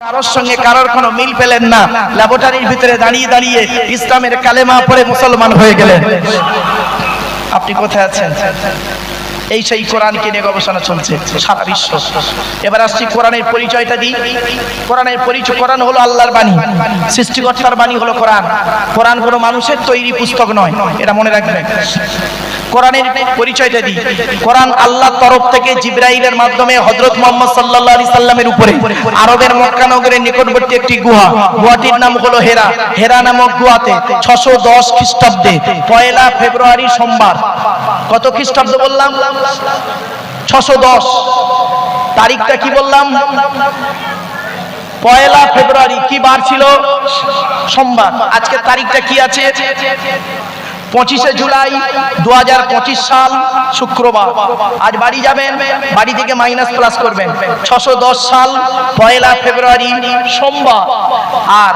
কারোর সঙ্গে কারোর কোনো মিল পেলেন না, ল্যাবরেটরির ভিতরে দাঁড়িয়ে দাঁড়িয়ে ইসলামের কালেমা পড়ে মুসলমান হয়ে গেলেন। আপনি কোথায় আছেন? এই সেই কোরআনকে নিয়ে গবেষণা চলছে সারা বিশ্ব। এবার আসছি কোরআনের পরিচয়টা দিই। কোরআনের পরিচয়, কোরআন হলো আল্লাহর বাণী, সৃষ্টিকর্তার বাণী হলো কোরআন। কোরআন কোনো মানুষের তৈরি পুস্তক নয়, এটা মনে রাখবেন। কোরআনের পরিচয়টা দিই। কোরআন আল্লাহর তরফ থেকে জিবরাইলের মাধ্যমে হযরত মুহাম্মদ সাল্লাল্লাহু আলাইহি সাল্লামের উপরে আরবের মক্কা নগরের নিকটবর্তী একটি গুহাটির নাম হলো হেরা। হেরা নামক গুহাতে 610 খ্রিস্টাব্দে 1 ফেব্রুয়ারি সোমবার, কত খ্রিস্টাব্দ বললাম? 610। তারিখটা কি বললাম? 1 ফেব্রুয়ারি। কি বার ছিল? সোমবার। আজকে তারিখটা কি আছে? 25 জুলাই 2025 সাল, শুক্রবার। আজ বাড়ি যাবেন, বাড়ি থেকে মাইনাস প্লাস করবেন। 610 সাল 1 ফেব্রুয়ারি সোমবার, আর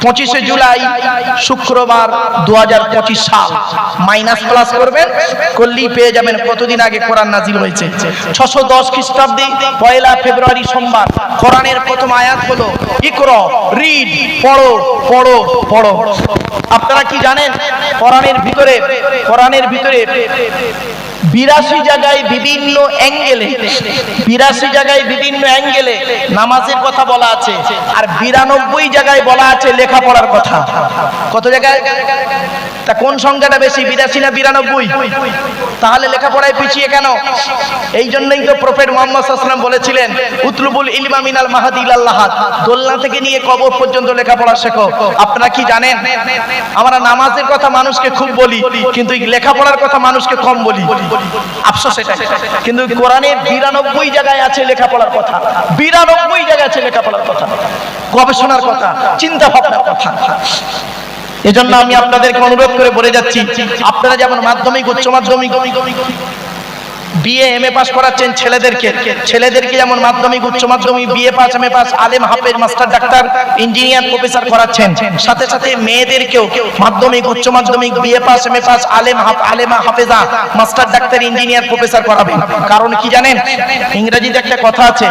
25 জুলাই শুক্রবার 2025 সাল। মাইনাস প্লাস করবেন, করলেই পেয়ে যাবেন কতদিন আগে কোরআন নাজিল হয়েছে। 610 খ্রিস্টাব্দে 1 ফেব্রুয়ারি সোমবার। কোরআনের প্রথম আয়াত হলো ইকরা, রিড, পড়ো পড়ো পড়ো। আপনারা কি জানেন কোরআনের ভিতরে 82 জায়গায় বিভিন্ন অ্যাঙ্গেলে 82 জায়গায় বিভিন্ন অ্যাঙ্গেলে নামাজের কথা বলা আছে, আর 92 জায়গায় বলা আছে লেখাপড়ার কথা। কত জায়গায়? তা কোন সংখ্যাটা বেশি, 82 না 92? তাহলে লেখাপড়ায় পিছিয়ে কেন? এই জন্যই তো প্রফেট মুহাম্মদ সাল্লাল্লাহু আলাইহি ওয়াসাল্লাম বলেছিলেন উতলুবুল ইলমা মিনাল মাহদি ইলাল লাহাদ, দোলনা থেকে নিয়ে কবর পর্যন্ত লেখাপড়া শেখো। আপনারা কি জানেন আমরা নামাজের কথা মানুষকে খুব বলি, কিন্তু লেখাপড়ার কথা মানুষকে কম বলি। আফসোস এটা। কিন্তু কোরআনের 92 জায়গায় আছে লেখাপড়ার কথা, 92 জায়গায় আছে লেখাপড়ার কথা, গবেষণার কথা, চিন্তা ভাবনার কথা। এজন্য আমি আপনাদেরকে অনুরোধ করে বলে যাচ্ছি, আপনারা যেমন মাধ্যমিক, উচ্চ মাধ্যমিক, বিএ, এমএ পাস করাচ্ছেন ছেলেদেরকে যেমন মাধ্যমিক, উচ্চ মাধ্যমিক, বিএ পাস, এমএ পাস, আলেম, হাফেজ, মাস্টার, ডাক্তার, ইঞ্জিনিয়ার, প্রফেসর করাচ্ছেন, সাথে সাথে মেয়েদেরকেও মাধ্যমিক, উচ্চ মাধ্যমিক, BA pass, MA pass, আলেমা, হাফেজা, master, doctor, engineer, professor করাবেন। কারণ কি জানেন? ইংরেজিতে একটা কথা আছে,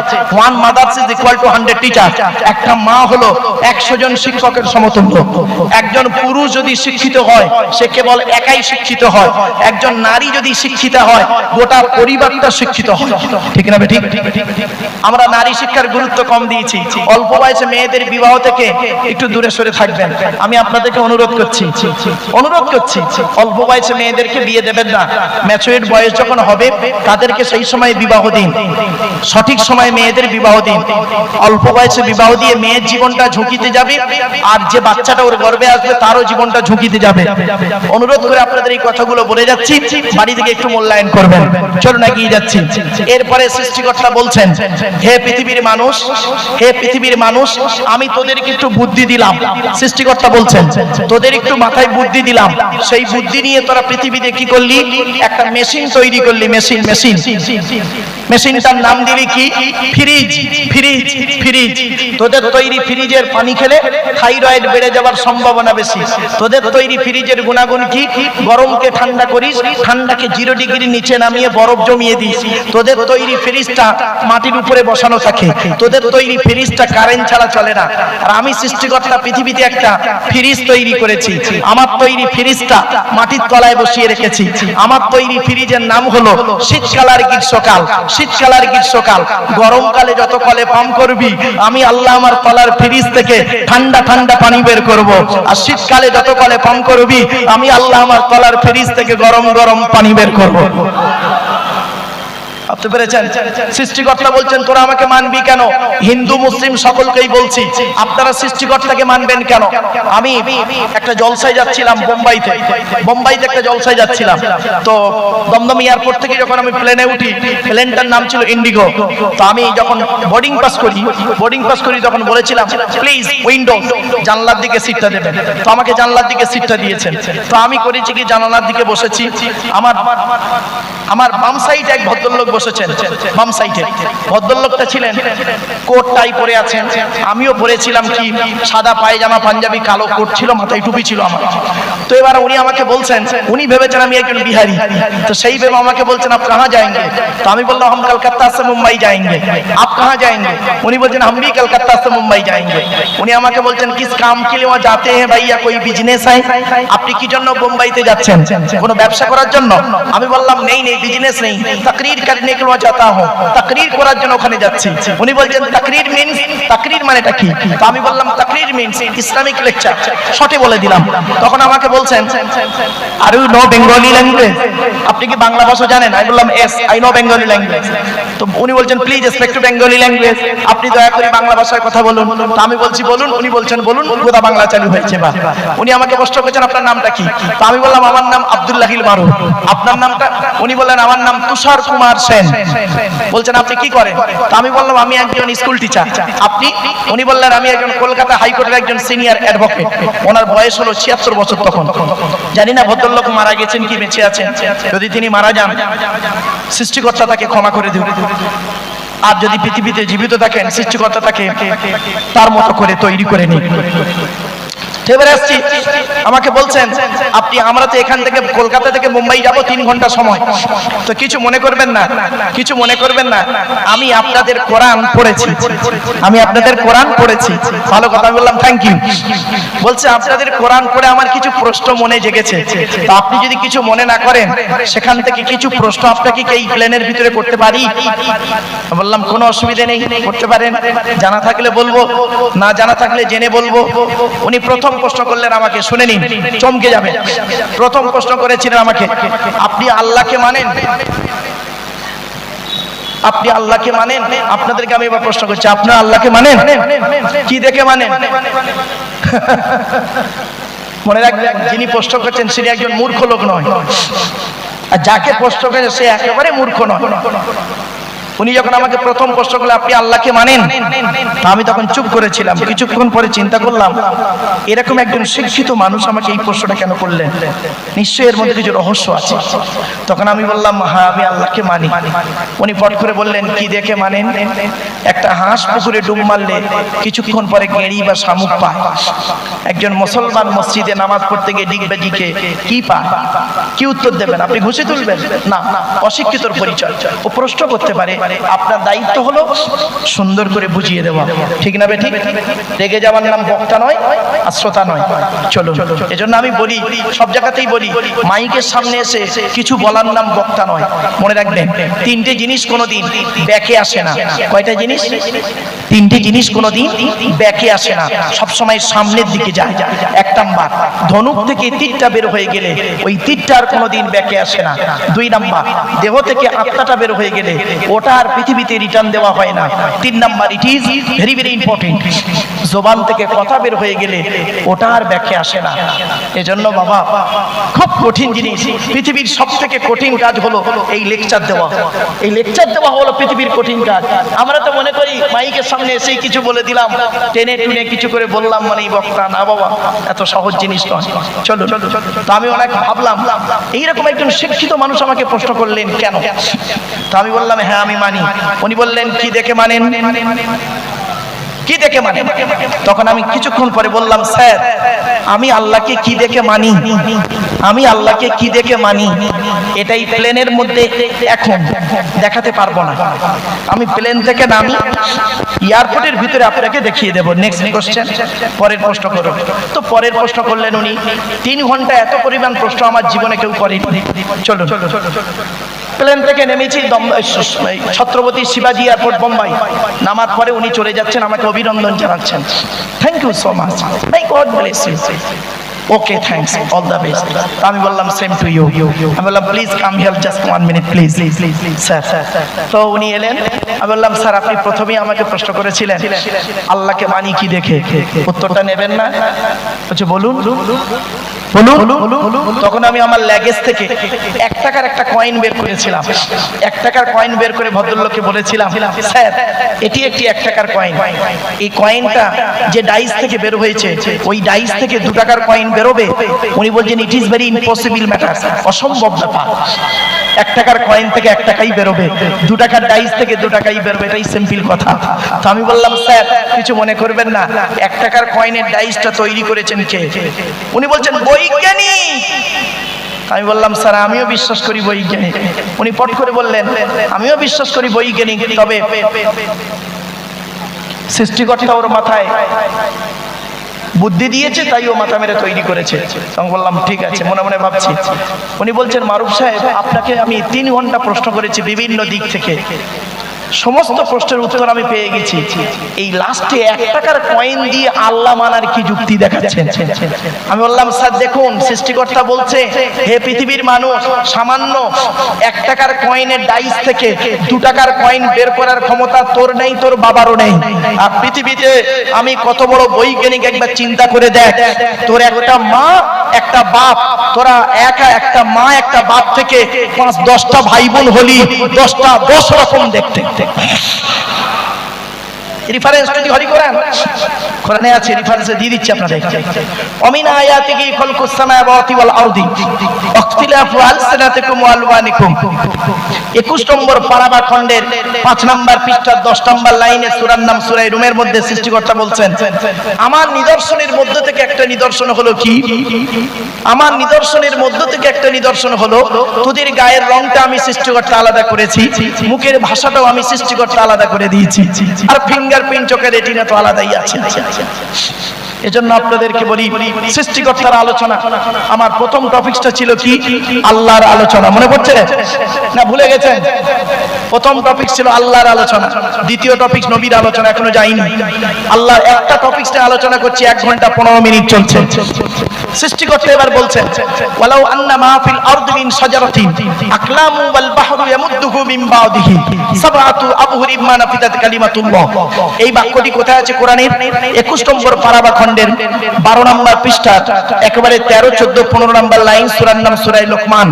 one mother is equal to 100 teacher। একটা মা হলো 100 জন শিক্ষকের সমতুল্য। একজন পুরুষ যদি শিক্ষিত হয় সে কেবল একাই শিক্ষিত হয়, একজন নারী যদি শিক্ষিত হয় গোটা পরিবারটা শিক্ষিত হয়। ঠিক না? ঠিক। আমরা নারী শিক্ষার গুরুত্ব কম দিয়েছি। অল্প বয়সে মেয়েদের বিবাহ থেকে একটু দূরে সরে থাকবেন। আমি আপনাদেরকে অনুরোধ করছি অল্প বয়সে মেয়েদেরকে বিয়ে দেবেন না। ম্যাচুরিট বয়স যখন হবে তাদেরকে সেই সময় বিবাহ দিন, সঠিক সময়ে মেয়েদের বিবাহ দিন। অল্প বয়সে বিবাহ দিয়ে মেয়ের জীবনটা ঝুঁকিতে যাবে, আর যে বাচ্চাটা ওর গর্ভে আসবে তারও জীবনটা ঝুঁকিতে যাবে। অনুরোধ করে আপনাদের এই কথাগুলো বলে যাচ্ছি, বাড়ি থেকে একটু মূল্যায়ন করবেন। চলুন এগিয়ে যাচ্ছি। এরপরে সৃষ্টিকর্তা বলছেন, হে পৃথিবীর মানুষ, আমি তোদেরকে একটু বুদ্ধি দিলাম। সৃষ্টিকর্তা বলছেন তোদের একটু মাথায় বুদ্ধি দিলাম, সেই বুদ্ধি নিয়ে তোরা পৃথিবীতে কি করলি? একটা মেশিন তৈরি করলি। মেশিনটার নাম দিলি কি? ফ্রিজ। তোদের তৈরি ফ্রিজের পানি খেলে থাইরয়েড বেড়ে যাওয়ার সম্ভাবনা বেশি। তোদের তৈরি ফ্রিজের গুণাগুণ কি? গরমকে ঠান্ডা করিস, ঠান্ডাকে 0 ডিগ্রি নিচে নামিয়ে বরফ জমিয়ে দিস। তোদের তৈরি ফ্রিজটা মাটির উপরে বসানো থাকে, তোদের তৈরি ফ্রিজটা কারেন্ট ছাড়া চলে না। আর আমি সৃষ্টিকর্তা পৃথিবীতে একটা ফ্রিজ তৈরি করেছি। আমার তৈরি ফ্রিজটা মাটির তলায় বসিয়ে রেখেছি। আমার তৈরি ফ্রিজের নাম হলো শীতকাল আর গ্রীষ্মকাল। গরমকালে যত কলে পাম্প করবি আমি আল্লাহ আমার তলার ফ্রিজ থেকে ঠান্ডা ঠান্ডা পানি বের করব, আর শীতকালে যত কলে পাম্প করবি আমি আল্লাহ আমার তলার ফ্রিজ থেকে গরম গরম পানি বের করব। আপনি পেরেছেন? সৃষ্টিকর্তা বলছেন তোরা আমাকে মানবি কেন? হিন্দু মুসলিম সকলকেই বলছি, আপনারা সৃষ্টিকর্তাকে মানবেন কেন? আমি একটা জলসায় যাচ্ছিলাম বোম্বাইতে একটা জলসায় যাচ্ছিলাম। তো দমদম এয়ারপোর্ট থেকে যখন আমি প্লেনে উঠি, প্লেনটার নাম ছিল ইন্ডিগো। তো আমি যখন বোর্ডিং পাস করি তখন বলেছিলাম প্লিজ উইন্ডো, জানলার দিকে সিটটা দেবেন। তো আমাকে জানলার দিকে সিটটা দিয়েছেন। তো আমি করেছি কি জানালার দিকে বসেছি। আমার বাম সাইডে এক ভদ্রলোক বসে বসেছেন বাম সাইডে, ভদ্রলোকটা ছিলেন কোট টাই পরে আছেন, আমিও পরেছিলাম কি সাদা পায়জামা পাঞ্জাবি, কালো কোট ছিল, মাথায় টুপি ছিল আমার। তো এবার উনি আমাকে বলছেন, উনি ভেবেছেন আমি একজন বিহারি, তো সেই ভেবে আমাকে বলছেন আপ কাহা যাएंगे? তো আমি বললাম हम कलकत्ता से मुंबई जाएंगे। आप कहाँ जाएंगे? उन्हीं बोलছেন हम भी कलकत्ता से मुंबई जाएंगे। উনি আমাকে বলছেন किस काम के लिए वहाँ जाते हैं भैया, कोई बिजनेस है? আপনি কি জন্য মুম্বাইতে যাচ্ছেন, কোনো ব্যবসা করার জন্য? আমি বললাম नहीं नहीं बिजनेस नहीं, तकरीर करने के लिए वहाँ जाता हूँ, तकरीर করার জন্য ওখানে যাচ্ছি। উনি বলছেন तकरीर मीन्स, तकरीर মানেটা কি? তো আমি বললাম तकरीर मीन्स ইসলামিক লেকচার, শর্টে বলে দিলাম। তখন আমাকে বলছেন are you know Bengali language, আপনি কি বাংলা ভাষা জানেন? আমি বললাম yes I know Bengali language. তো উনি বলছেন please speak to Bengali language, আপনি দয়া করে বাংলা ভাষায় কথা বলুন। তো আমি বলছি বলুন, উনি বলছেন বলুন, গোদা বাংলা চালু হয়েছে। বা উনি আমাকে প্রশ্ন করেছেন আপনার নামটা কি? তো আমি বললাম আমার নাম আব্দুল্লাহিল মারুফ। আপনার নামটা? উনি বললেন আমার নাম তুষার কুমার সেন। বলছেন আপনি কি করেন? তো আমি বললাম আমি একজন স্কুল টিচার। আপনি? উনি বললেন আমি একজন কলকাতা হাইকোর্টের একজন সিনিয়র অ্যাডভোকেট। ওনার বয়স হলো 76 বছর তখন। জানি না ভদ্রলোক মারা গেছেন কি বেঁচে আছেন। যদি তিনি মারা যান, সৃষ্টিকর্তা তাকে ক্ষমা করে দেবে, আর যদি পৃথিবীতে জীবিত থাকেন সৃষ্টিকর্তা তাকে তার মতো করে তৈরি করে নিন। এবারে আসছি, আমাকে বলছেন আপনি, আমরা তো এখান থেকে কলকাতা থেকে মুম্বাই যাব 3 ঘন্টা সময়, তো কিছু মনে করবেন না, কিছু মনে করবেন না, আমি আপনাদের কোরআন পড়েছি, আমি আপনাদের কোরআন পড়েছি। ভালো কথা। আমি বললাম থ্যাংক ইউ। বলছে আপনাদের কোরআন পড়ে আমার কিছু প্রশ্ন মনে জেগেছে, তো আপনি যদি কিছু মনে না করেন সেখান থেকে কিছু প্রশ্ন আপনাকে এই প্লেনের ভিতরে করতে পারি? বললাম কোনো অসুবিধা নেই, করতে পারেন, জানা থাকলে বলবো, না জানা থাকলে জেনে বলবো। উনি প্রথম প্রশ্ন করলেন আমাকে, শুনে নিন, চমকে যাবে। প্রথম প্রশ্ন করেছিলেন আমাকে, আপনি আল্লাহকে মানেন? আপনি আল্লাহকে মানেন? আপনাদেরকে আমি এবার প্রশ্ন করছি, আপনারা আল্লাহকে মানেন? কি দেখে মানেন? মনে রাখবেন, যিনি প্রশ্ন করছেন তিনি একজন মূর্খ লোক নয়, আর যাকে প্রশ্ন করেছে সে একেবারে মূর্খ নয়। উনি যখন আমাকে প্রথম প্রশ্ন করলেন আপনি আল্লাহকে মানেন, আমি তখন চুপ করেছিলাম। কিছুক্ষণ পরে চিন্তা করলাম এরকম একজন শিক্ষিত মানুষ আমাকে এই প্রশ্নটা কেন করলেন, নিশ্চয়ই এর মধ্যে কিছু রহস্য আছে। তখন আমি বললাম হ্যাঁ আমি আল্লাহকে মানি। উনি পট করে বললেন কি দেখে মানেন? একটা হাঁস পুকুরে ডুব মারলে কিছুক্ষণ পরে গেঁড়ি বা শামুক পায়। একজন মুসলমান মসজিদে নামাজ পড়তে গিয়ে ডিগবাজিকে কি পায়? কি উত্তর দেবেন? আপনি ঘুষি তুলবেন? না, অশিক্ষিতর পরিচয়। ও প্রশ্ন করতে পারে, আপনার দায়িত্ব হলো সুন্দর করে বুঝিয়ে দেওয়া, ঠিক না বে ঠিক? রেগে যাওয়ার নাম বক্তা নয় আর শ্রোতা নয়। চলো, এজন্য আমি বলি, সব জায়গাতেই বলি, মাইকের সামনে এসে কিছু বলার নাম বক্তা নয়। মনে রাখবেন 3টে জিনিস কোনোদিন ব্যাকে আসে না। কয়টা জিনিস? 3টে জিনিস কোনোদিন ব্যাকে আসে না, সবসময় সামনের দিকে যায়। 1 নাম্বার, ধনুক থেকে তীরটা বের হয়ে গেলে ওই তীরটা আর কোনোদিন ব্যাকে আসে না। 2 নাম্বার, দেহ থেকে আত্মাটা বের হয়ে গেলে ওটা আর পৃথিবীতে রিটার্ন দেওয়া হয় না। 3 number, it is very very important, জবান থেকে কথা বের হয়ে গেলে ওটা আর ব্যাকে আসে না। এজন্য বাবা খুব কঠিন জিনিস, পৃথিবীর সবথেকে কঠিন কাজ হলো এই লেকচার দেওয়া। এই লেকচার দেওয়া হলো পৃথিবীর কঠিন কাজ। আমরা তো মনে করি মাইকের সামনে এসেই কিছু বলে দিলাম, টেনে টুনে কিছু করে বললাম মানেই বক্তা। না বাবা, এত সহজ জিনিস নয়। চলো, তো আমি অনেক ভাবলাম এইরকম একজন শিক্ষিত মানুষ আমাকে প্রশ্ন করলেন কেন? তো আমি বললাম হ্যাঁ আমি মানি। উনি বললেন কি দেখে মানেন? কি দেখে মানে? তখন আমি কিছুক্ষণ পরে বললাম স্যার আমি আল্লাহকে কি দেখে মানি, আমি আল্লাহকে কি দেখে মানি এটাই প্লেনের মধ্যে এখন দেখাতে পারবো না। আমি প্লেন থেকে নামি এয়ারপোর্টের ভিতরে আপনাকে দেখিয়ে দেবো। নেক্সট কোশ্চেন, পরের প্রশ্ন করো। তো পরের প্রশ্ন করলেন উনি। 3 ঘন্টা এত পরিমাণ প্রশ্ন আমার জীবনে কেউ করেনি। চলো, প্লেন থেকে নেমেছি ছত্রপতি শিবাজি এয়ারপোর্ট বোম্বাই। নামার পরে উনি চলে যাচ্ছেন, আমাকে অভিনন্দন জানাচ্ছেন। Thank you so much, my god bless you. Okay, thanks, all the best. আমি বললাম সেম টু ইউ। আমি বললাম please come here just 1 minute please sir. তো উনি এলেন। আমি বললাম স্যার আপনি প্রথমেই আমাকে প্রশ্ন করেছিলেন আল্লাহকে মানি কি দেখে, উত্তরটা নেবেন না? বলছে বলুন। বলুন। তখন আমি আমার ল্যাগেজ থেকে 1 টাকার একটা কয়েন বের করেছিলাম। 1 টাকার কয়েন বের করে ভদ্রলোককে বলেছিলাম, স্যার এটি একটি 1 টাকার কয়েন, এই কয়েনটা যে ডাইস থেকে বের হয়েছে ওই ডাইস থেকে 2 টাকার কয়েন বেরোবে? উনি বলছেন it is very impossible matter, অসম্ভব ব্যাপার। 1 টাকার কয়েন থেকে 1 টাকাই বেরোবে, 2 টাকার ডাইস থেকে 2 টাকাই বেরোবে, এটাই সিম্পল কথা। তো আমি বললাম স্যার কিছু মনে করবেন না, 1 টাকার কয়েনের ডাইসটা তৈরি করেছেন কে? উনি বলছেন বৈজ্ঞানিক। আমি বললাম স্যার আমিও বিশ্বাস করি বৈজ্ঞানিক। উনি পট করে বললেন আমিও বিশ্বাস করি বৈজ্ঞানিক, তবে সৃষ্টিকর্তা ওর মাথায় বুদ্ধি দিয়েছে তাই ও মাথা মেরে তৈরি করেছে। আমি বললাম ঠিক আছে, মনে মনে ভাবছি। উনি বলছেন মারুফ সাহেব আপনাকে আমি 3 ঘন্টা প্রশ্ন করেছি বিভিন্ন দিক থেকে, সমস্ত প্রশ্নের উত্তর আমি পেয়ে গেছি, এই লাস্টে 1 টাকার কয়েন দিয়ে আল্লাহ মানার কি যুক্তি দেখাচ্ছেন? আমি বললাম স্যার দেখুন সৃষ্টিকর্তা বলছে হে পৃথিবীর মানুষ, সামান্য 1 টাকার কয়েনের ডাইস থেকে 2 টাকার কয়েন বের করার ক্ষমতা তোর নেই, তোর বাবারও নেই। আর পৃথিবীতে আমি কত বড় বৈজ্ঞানিক একবার চিন্তা করে দেখ, তোর একটা মা একটা বাপ, তোরা একটা মা একটা বাপ থেকে 5-10টা ভাই বোন হলি, 10টা 10 রকম দেখতে। রেফারেন্স যদি হরি কোরআনে আছে, রেফারেন্স দিয়ে দিচ্ছি আপনাদের। অমিন আয়াতিহি খালকুস সামাওয়াতি ওয়াল আরদি ইখতিলাফু আলসিনাতিকুম ওয়া আলওয়ানিকুম। 21 নম্বর পারাবা খণ্ডের 5 নম্বর পৃষ্ঠার 10 নম্বর লাইনে সূরার নাম সূরা রুমের মধ্যে সৃষ্টিকর্তা বলছেন আমার নিদর্শনের মধ্য থেকে একটা নিদর্শন হলো কি? আমার নিদর্শনের মধ্য থেকে একটা নিদর্শন হলো তোদের গায়ের রংটা আমি সৃষ্টিকর্তা আলাদা করেছি, মুখের ভাষাটাও আমি সৃষ্টিকর্তা আলাদা করে দিয়েছি, আর ফিঙ্গারপ্রিন্ট চোখের রেটিনা তো আলাদাই আছে। এজন্য আপনাদেরকে বলি সৃষ্টিকর্তার আলোচনা। আমার প্রথম টপিকটা ছিল কি? আল্লাহর আলোচনা। মনে পড়ছে না ভুলে গেছেন? প্রথম টপিক ছিল আল্লাহর আলোচনা, দ্বিতীয় টপিক নবীর আলোচনা, এখনো যাইনি। আল্লাহর একটা টপিকটা আলোচনা করছি 1 ঘন্টা 15 মিনিট চলছে। সৃষ্টিকর্তা এবার বলছেন ওয়ালাউ আন্না মা ফিল আরদি মিন শাজারাতিন আকলামু ওয়াল বাহরু ইয়ামুদ্দুহু মিন বাদিহি সাবআতু আবহুরিম মা নাফিদাত কালিমাতুল্লাহ। এই বাক্যটি কোথায় আছে কোরআনের? 21 নম্বর পারাবা খণ্ডের 12 নম্বর পৃষ্ঠা একেবারে 13, 14, 15 নম্বর লাইন, সূরার নাম সূরা লোকমান।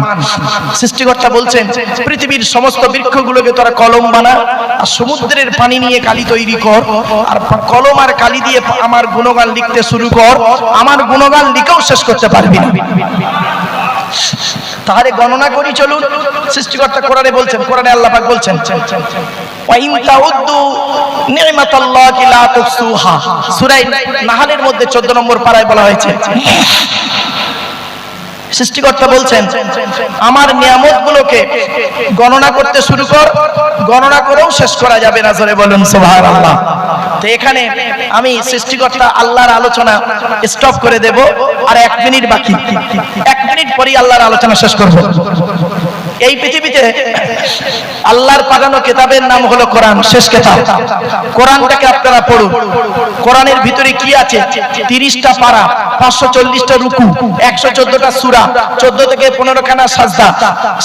সৃষ্টিকর্তা বলছেন পৃথিবীর সমস্ত বৃক্ষগুলোকে তোরা কলম বানা, আর সমুদ্রের পানি নিয়ে কালি তৈরি কর, আর কলম আর কালি দিয়ে আমার গুণগান লিখতে শুরু কর, আমার গুণগান লিখেও শেষ করতে পারবি না। তাহলে গণনা করি চলুন। সৃষ্টিকর্তা কোরআনে বলছেন, কোরআনে আল্লাহ পাক বলছেন ওয়া ইন তাউদ্দু নি'মাতাল্লাহি লা তুহসুহা। সূরা নাহলের মধ্যে 14 নম্বর পারায় বলা হয়েছে সৃষ্টিকর্তা বলছেন আমার নিয়ামতগুলোকে গণনা করতে শুরু কর, গণনা করেও শেষ করা যাবে না। জোরে বলুন সুবহানাল্লাহ। তো এখানে আমি সৃষ্টিকর্তা আল্লাহর আলোচনা স্টপ করে দেব, আর 1 মিনিট বাকি, 1 মিনিট পরেই আল্লাহর আলোচনা শেষ করব। এই পৃথিবীতে আল্লাহর পাঠানো কিতাবের নাম হলো কোরআন, শেষ কিতাব। কোরআনটাকে আপনারা পড়ুন। কোরআনের ভিতরে কি আছে? 30টা পারা, 540টা রুকু, 114টা সূরা, 14 থেকে 15 খানা সাজদা,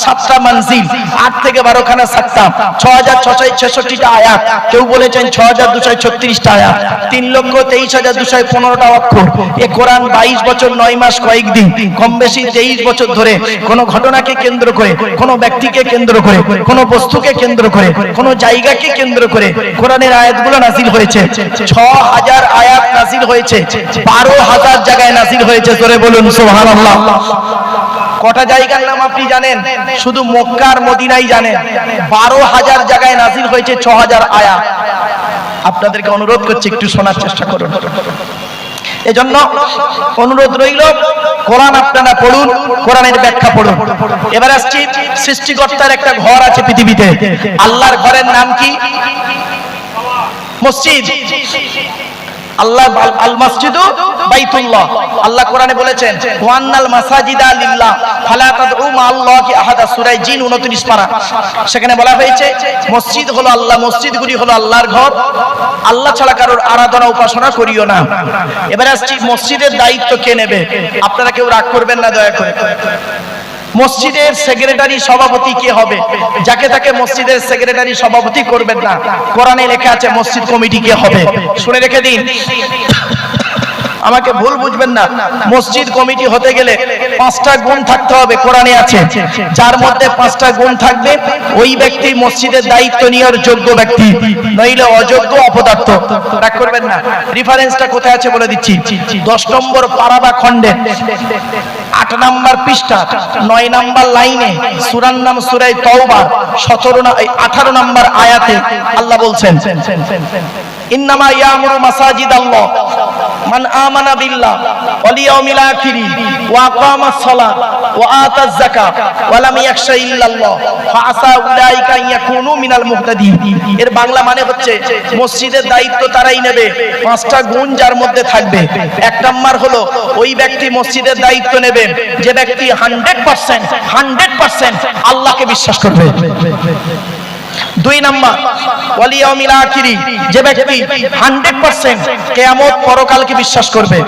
7টা মঞ্জিল, 8 থেকে 12 খানা সাক্তা, 6666টা আয়াত, কেউ বলেছেন 6236টা আয়াত, 3,23,215টা অক্ষর। এই কোরআন 22 বছর 9 মাস কয়েকদিন, কম বেশি 23 বছর ধরে কোন ঘটনাকে কেন্দ্র করে, কোন ব্যক্তিকে কেন্দ্র করে, কোন বস্তুকে কেন্দ্র করে, কোন জায়গাকে কেন্দ্র করে কোরআনের আয়াতগুলো নাজিল হয়েছে। 6000 আয়াত নাজিল হয়েছে, 12,000 জায়গায় নাজিল হয়েছে। জোরে বলুন সুবহানাল্লাহ। কটা জায়গার নাম আপনি জানেন? শুধু মক্কা আর মদিনাই জানেন। 12,000 জায়গায় নাজিল হয়েছে 6000 আয়াত। আপনাদেরকে অনুরোধ করছি একটু শোনার চেষ্টা করুন। এজন্য অনুরোধ রইল কোরআন আপনারা পড়ুন, কোরআনের ব্যাখ্যা পড়ুন। এবার আসছি সৃষ্টিকর্তার একটা ঘর আছে পৃথিবীতে। আল্লাহর ঘরের নাম কি? মসজিদ। আল্লাহ আল মসজিদু বাইতুল্লাহ। আল্লাহ কোরআনে বলেছেন ওয়ান্নাল মাসাজিদা লিল্লাহ ফালা তাদউ মাআল্লাহি আহাদা, সূরা জিন 29 পারা। সেখানে বলা হয়েছে মসজিদ হলো আল্লাহ, মসজিদগুলি হলো আল্লাহর ঘর, আল্লাহ ছাড়া কারোর আরাধনা উপাসনা করিও না। এবার আসছি মসজিদের দায়িত্ব কে নেবে? আপনারা কেউ রাগ করবেন না দয়া করে। মসজিদের সেক্রেটারি সভাপতি কে হবে? যাকে তাকে মসজিদের সেক্রেটারি সভাপতি করবেন না। কোরআনে লেখা আছে মসজিদ কমিটি কে হবে। শুনে রেখে দিন। আমাকে ভুল বুঝবেন না, মসজিদ কমিটি হতে গেলে 5টা গুণ থাকতে হবে, কোরআনে আছে। যার মধ্যে 5টা গুণ থাকবে ওই ব্যক্তি মসজিদের দায়িত্ব নেওয়ার যোগ্য ব্যক্তি, নইলে অযোগ্য অপদার্থ। রাগ করবেন না, রেফারেন্সটা কোথায় আছে বলে দিচ্ছি। 10 নম্বর পারা বা খণ্ডে 8 নম্বর পৃষ্ঠা 9 নম্বর লাইনে সূরার নাম সূরা তাওবা 18 নম্বর আয়াতে আল্লাহ বলছেন, ইন্নামা ইয়ামুরু মাসাজিদাল্লাহ মান আমানা বিল্লাহ ওয়াল ইয়াউমিল আখির ওয়া আকামাস সালাত ওয়া আতাজ যাকাত ওয়া লাম ইয়াখশা ইল্লাল্লাহ ফাআসা উলাইকা ইয়াকুনু মিনাল মুহতাদিন। এর বাংলা মানে হচ্ছে মসজিদের দায়িত্ব তারাই নেবে 5টা গুণ যার মধ্যে থাকবে। 1 নাম্বার হলো ওই ব্যক্তি মসজিদের দায়িত্ব নেবে যে ব্যক্তি 100% আল্লাহকে বিশ্বাস করবে। 2 নাম্বার ওয়াল ইয়াউমিল আখির, যে ব্যক্তি 100% কিয়ামত পরকালকে বিশ্বাস করবে।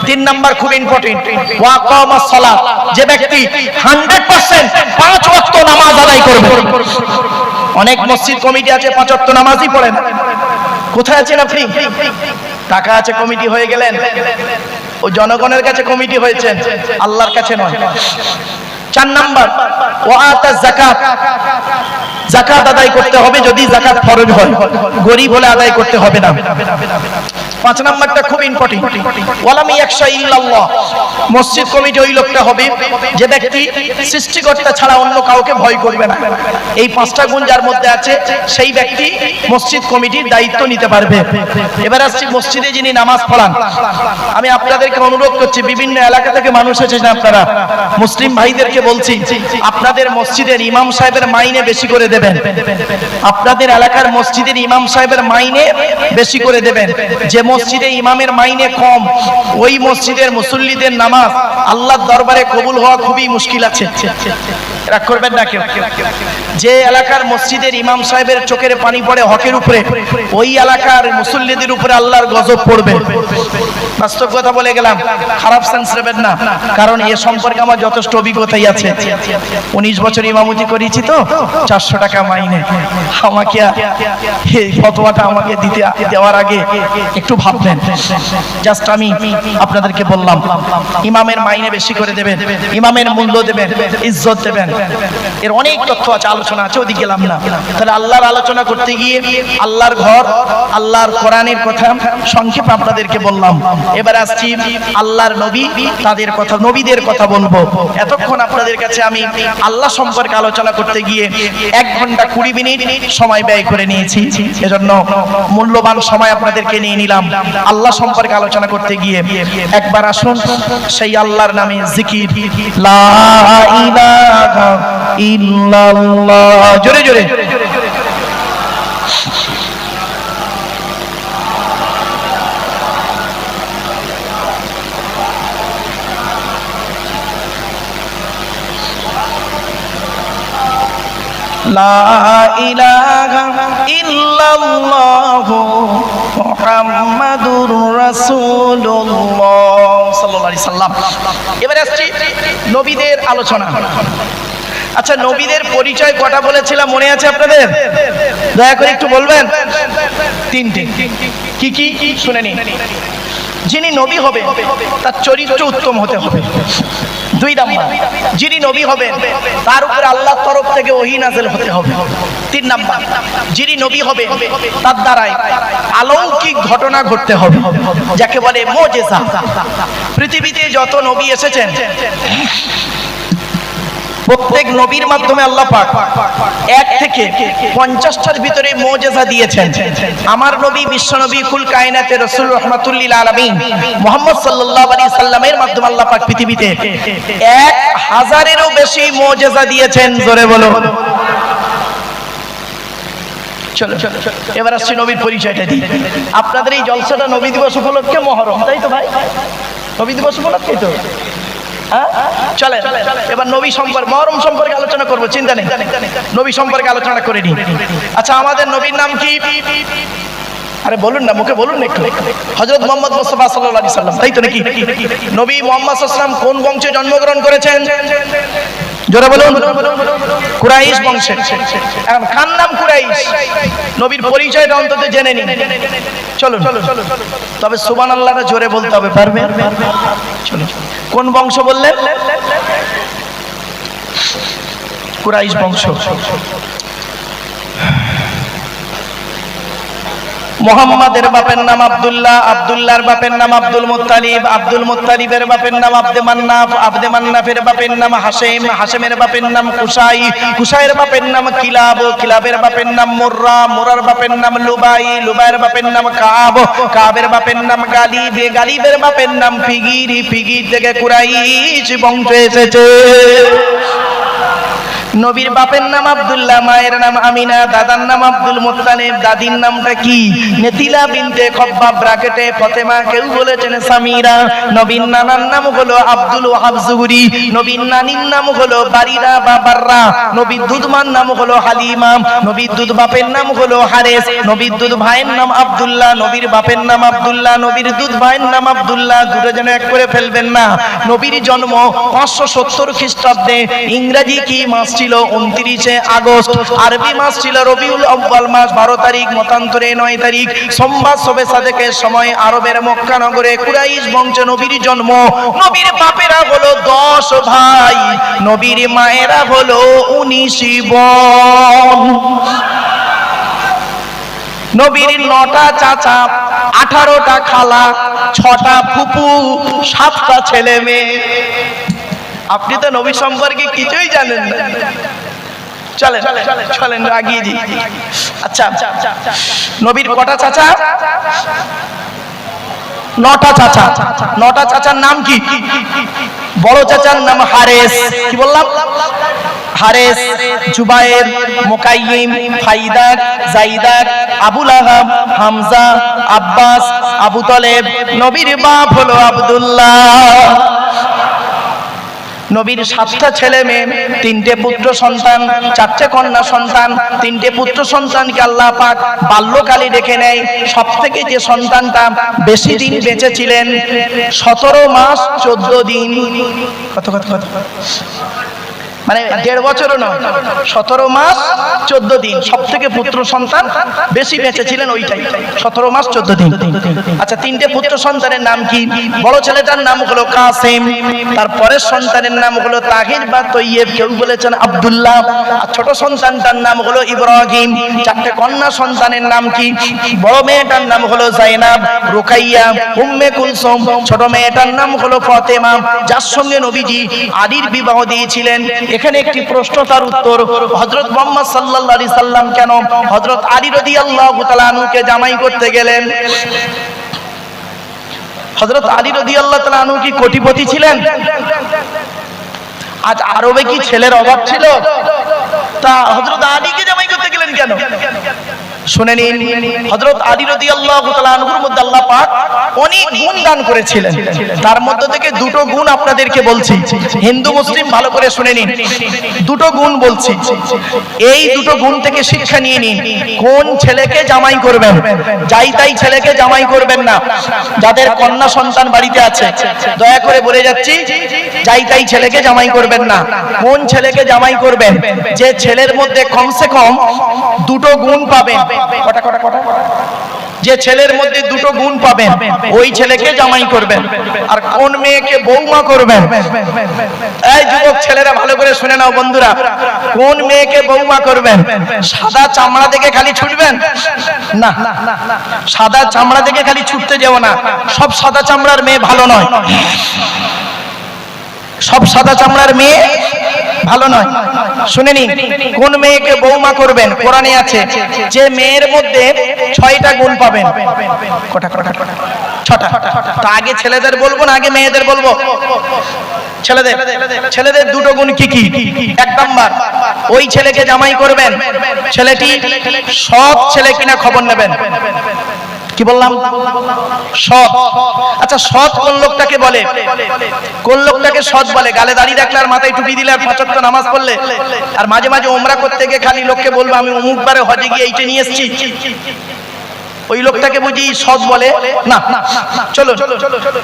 3 নাম্বার খুব ইম্পর্টেন্ট, ওয়া আকামাস সালাত, যে ব্যক্তি 100% 5 ওয়াক্ত নামাজ আদায় করবে। অনেক মসজিদ কমিটি আছে 5 ওয়াক্ত নামাজই পড়ে না। কোথায় আছেন আপনি? টাকা আছে কমিটি হয়ে গেলেন, ও জনগণের কাছে কমিটি হয়েছেন, আল্লাহর কাছে নয়। 4 নাম্বার ওয়া আতাজ যাকাত, যাকাত আদায় করতে হবে যদি যাকাত ফরজ হয়, গরীব হলে আদায় করতে হবে না। 5 নাম্বারটা খুব ইম্পর্টেন্ট, ওয়ালাম ইয়াখশা ইল্লাল্লাহ, মসজিদ কমিটি ওই লোকটা হবে যে ব্যক্তি সৃষ্টিকর্তা ছাড়া অন্য কাউকে ভয় করবে না। এই 5টা গুণ যার মধ্যে আছে সেই ব্যক্তি মসজিদ কমিটির দায়িত্ব নিতে পারবে। এবার আসছি মসজিদে যিনি নামাজ পড়ান। আমি আপনাদেরকে অনুরোধ করছি, বিভিন্ন এলাকা থেকে মানুষ এসেছেন, আপনারা মুসলিম ভাইদেরকে বলছি, আপনাদের মসজিদের ইমাম সাহেবের মাইনে বেশি করে দেবেন। আপনাদের এলাকার মসজিদের ইমাম সাহেবের মাইনে বেশি করে দেবেন। যে মসজিদে ইমামের মাইনে কম, ওই মসজিদের মুসল্লিদের নামাজ আল্লাহর দরবারে কবুল হওয়া খুবই মুশকিল আছে। রাগ করবেন না কেউ। যে এলাকার মসজিদের ইমাম সাহেবের চোখের পানি পড়ে হকের উপরে, ওই এলাকার মুসল্লিদের উপরে আল্লাহর গজব পড়বে। বাস্তব কথা বলে গেলাম, খারাপ সেন্স নেবেন না, কারণ এ সম্পর্কে আমার যথেষ্ট অভিজ্ঞতাই আছে। 19 বছর ইমামতি করেছি তো, 400 টাকা মাইনে। আমাকে এই ফতোয়াটা আমাকে দেওয়ার আগে একটু ভাববেন। জাস্ট আমি আপনাদেরকে বললাম, ইমামের মাইনে বেশি করে দেবেন, ইমামের মূল্য দেবেন, ইজ্জত দেবেন। এর অনেক তথ্য আছে, আলোচনা আছে, ওদিকে গেলাম না। তাহলে আল্লাহর আলোচনা করতে গিয়ে আল্লাহর ঘর, আল্লাহর কোরআনের কথা সংক্ষেপে আপনাদেরকে বললাম। এবার আসছি আল্লাহর নবী, তাদের কথা, নবীদের কথা বলবো। এতক্ষণ আপনাদের কাছে আমি আল্লাহ সম্পর্কে আলোচনা করতে গিয়ে 1 ঘন্টা 20 মিনিট সময় ব্যয় করে নিয়েছি। এজন্য মূল্যবান সময় আপনাদেরকে নিয়ে নিলাম আল্লাহ সম্পর্কে আলোচনা করতে গিয়ে। একবার আসুন সেই আল্লাহর নামে জিকির, লা ইলাহা ইল্লাল্লাহ, জোরে জোরে। লা ইলাহা ইল্লাল্লাহু মুহাম্মাদুর রাসূলুল্লাহ সাল্লাল্লাহু আলাইহি সাল্লাম। এবারে আসছি নবীদের আলোচনা। আচ্ছা, নবীদের পরিচয় কটা বলেছিলাম মনে আছে আপনাদের? দয়া করে একটু বলবেন। 3টে। কি কি শুনে নিন। যিনি নবী হবে তার চরিত্র উত্তম হতে হবে। 2 নাম্বার, যিনি নবী হবেন তার উপরে আল্লাহর তরফ থেকে ওহী নাযিল হতে হবে। 3 নাম্বার, যিনি নবী হবে তার দ্বারাই অলৌকিক ঘটনা ঘটতে হবে, যাকে বলে মুজিজা। পৃথিবীতে যত নবী এসেছেন প্রত্যেক নবীর মাধ্যমে আল্লাহ পাক 1 থেকে 50টার ভিতরে মুজিজা দিয়েছেন। আমার নবী বিশ্ব নবী কুল কায়নাতের রাসূল রাহমাতুল লিল আলামিন মুহাম্মদ সাল্লাল্লাহু আলাইহি সাল্লামের মাধ্যমে আল্লাহ পাক পৃথিবীতে 1000-এরও বেশি মুজিজা দিয়েছেন। জোরে বলো। চলো এবার আসছি নবীর পরিচয়টা দিই। আপনাদের এই জলসাটা নবী দিবস উপলক্ষে, মহরম, তাই তো ভাই? নবী দিবস উপলক্ষে তো চলে। এবার নবী সম্পর্কে, মহরম সম্পর্কে আলোচনা করবো, চিন্তা নেই, নবী সম্পর্কে আলোচনা করে নিই। আচ্ছা, আমাদের নবীর নাম কি? আরে বলুন না, মুখে বলুন না একটু। হযরত মুহাম্মদ মুস্তাফা সাল্লাল্লাহু আলাইহি সাল্লাম, তাই তো নাকি? নবী মুহাম্মদ সাল্লাল্লাহু আলাইহি সাল্লাম কোন বংশে জন্মগ্রহণ করেছেন? জোরে বলুন। কুরাইশ বংশে। এখন কার নাম কুরাইশ? নবীর পরিচয়টা অন্তত জেনে নিন। চলুন, তবে সুবহানাল্লাহটা জোরে বলতে হবে, পারবে? চলুন। কোন বংশ বললেন? কুরাইশ বংশ। মুহাম্মাদের বাপের নাম আব্দুল্লাহ, আব্দুল্লাহর বাপের নাম আব্দুল মুত্তালিব, আব্দুল মুত্তালিবের বাপের নাম আব্দে মান্নাফ, আব্দে মান্নাফের বাপের নাম হাশেম, হাশেমের বাপের নাম কুসাই, কুসাইয়ের বাপের নাম কিলাব, কিলাবের বাপের নাম মুররা, মুরার বাপের নাম লুবাই, লুবাইয়ের বাপের নাম কাব, কাবের বাপের নাম গালিব, গালিবের বাপের নাম ফিগির, ফিগির থেকে কুরাইশ বংশ এসেছে। নবীর বাপের নাম আব্দুল্লাহ, মায়ের নাম আমিনা, দাদার নাম আব্দুল মুত্তালিব, দাদির নামটা কি? নেতিলা বিনতে খব্বাব, ব্র্যাকেটে ফতেমা, কেউ বলেছেন সামিরা। নবীর নানার নাম হলো আব্দুল ওয়াহাব জুহরি, নবীর নানির নাম হলো বারিরা বা বাররা, নবীর দুধমার নাম হলো হালিমা, নবীর দুধ বাপের নাম হলো হারেস, নবীর দুধ ভাইয়ের নাম আব্দুল্লাহ, নবীর বাপের নাম আব্দুল্লাহ, নবীর দুধ ভাইয়ের নাম আব্দুল্লাহ, দুটো যেন এক করে ফেলবেন না। নবীর জন্ম 570 খ্রিস্টাব্দে। ইংরেজি কি মাস ছিল? 29 আগস্ট। আরবি মাস ছিল রবিউল আউয়াল মাস, 12 তারিখ, মতান্তরে 9 তারিখ, সোমবার শবে সাদেকের সময় আরবের মক্কা নগরে কুরাইশ বংশে নবীর জন্ম। নবীর বাপেরা হলো 10 ভাই, নবীর মায়েরা হলো 19 বোন। নবীর 9টা চাচা, 18টা খালা, 6টা ফুপু, 7টা ছেলে মেয়ে। আপনি তো নবী সম্পর্কে কিছুই জানেন না। চলেন চলেন আগিয়ে দিই। আচ্ছা, নবীর কটা চাচা? 9টা চাচা। 9টা চাচার নাম কি? বড় চাচার নাম হারেস, কি বললাম? হারেস, জুবায়ের, মুকাইয়িম, ফাইদাক, জাইদাক, আবুল আহাব, হামজা, আব্বাস, আবু তলেব। নবীর বাপ হলো আব্দুল্লাহ। নবীর 7টা ছেলে মেয়ে, 3টে পুত্র সন্তান, 4টে কন্যা সন্তান। 3টে পুত্র সন্তানকে আল্লাহ পাক বাল্যকালে রেখে নেয়। সবথেকে যে সন্তানটা বেশি দিন বেঁচে ছিলেন, 17 মাস 14 দিন। কত কত কত মানে 1.5 বছরও নয়, 17 মাস 14 দিন। সবথেকে পুত্র সন্তান বেশি বেঁচে ছিলেন ওইটাই, 17 মাস 14 দিন। আচ্ছা, 3টে পুত্র সন্তানের নাম কি? বড় ছেলেটার নাম হলো কাসেম, তারপরের সন্তানের নাম হলো তাহির বা তৈয়ব, কেউ বলেছেন আব্দুল্লাহ, আর ছোট সন্তানটার নাম হলো ইব্রাহিম। 4টে কন্যা সন্তানের নাম কি? বড় মেয়েটার নাম হলো জাইনাব, রুকাইয়া, উম্মে কুলসুম। ছোট মেয়েটার নাম হলো ফাতেমা, যার সঙ্গে নবীজি আলীর বিবাহ দিয়েছিলেন। এখানে একটি প্রশ্ন, তার উত্তর। হযরত মুহাম্মদ সাল্লাল্লাহু আলাইহি সাল্লাম কেন হযরত আলী রাদিয়াল্লাহু তাআলা আনহুকে জামাই করতে গেলেন? হযরত আলী রাদিয়াল্লাহু তাআলা আনহু কি কোটিপতি ছিলেন? আজ আরবে কি ছেলের অভাব ছিল? তা হযরত আলীকে জামাই করতে গেলেন কেন? শুনে নিন, হযরত আলী রাদিয়াল্লাহু তাআলা আনহুর মধ্যে আল্লাহ পাক অনেক গুণ দান করেছিলেন। তার মধ্যে থেকে 2টো গুণ আপনাদেরকে বলছি। হিন্দু মুসলিম ভালো করে শুনে নিন, 2টো গুণ বলছি। এই 2টো গুণ থেকে শিক্ষা নিয়ে নিন। কোন ছেলেকে জামাই করবেন? যাই তাই ছেলেকে জামাই করবেন না। যাদের কন্যা সন্তান বাড়িতে আছে, দয়া করে বলে যাচ্ছি, যাই তাই ছেলেকে জামাই করবেন না। কোন ছেলেকে জামাই করবেন? যে ছেলের মধ্যে কমসে কম 2টো গুণ পাবেন। কটা কটা কটা? যে ছেলের মধ্যে 2টো গুণ পাবেন, ওই ছেলেকে জামাই করবেন। আর কোন মেয়েকে বৌমা করবেন? এই যুবক ছেলেরা ভালো করে শুনে নাও বন্ধুরা, কোন মেয়েকে বৌমা করবেন? সাদা চামড়া দেখে খালি ছুটবেন না, সাদা চামড়া দেখে খালি ছুটতে যাও না। সব সাদা চামড়ার মেয়ে ভালো নয়, সব সাদা চামড়ার মেয়ে ভালো নয়। শুনে নিন, কোন মেয়েকে বৌমা করবেন? কোরআনে আছে, যে মেয়ের মধ্যে 6টা গুণ পাবেন। কটা কটা কটা? 6টা। তো আগে ছেলেদের বলবো না আগে মেয়েদের বলবো? ছেলেদের 2টো গুণ কি কি? 1 নাম্বার, ওই ছেলেকে জামাই করবেন, ছেলেটি সৎ ছেলে কিনা খবর নেবেন। কি বললাম? সৎ। আচ্ছা, সৎ কোন লোকটাকে বলে? কোন লোকটাকে সৎ বলে? গালে দাড়ি রাখলে আর মাথায় টুপি দিলে আর 5 ওয়াক্ত নামাজ পড়লে আর মাঝে মাঝে ওমরা করতে গিয়ে খালি লোককে বলবো আমি অমুক বারে হজে গিয়ে এইটা নিয়ে এসেছি। ওই লোকটাকে বুঝি সৎ বলে না। চলো,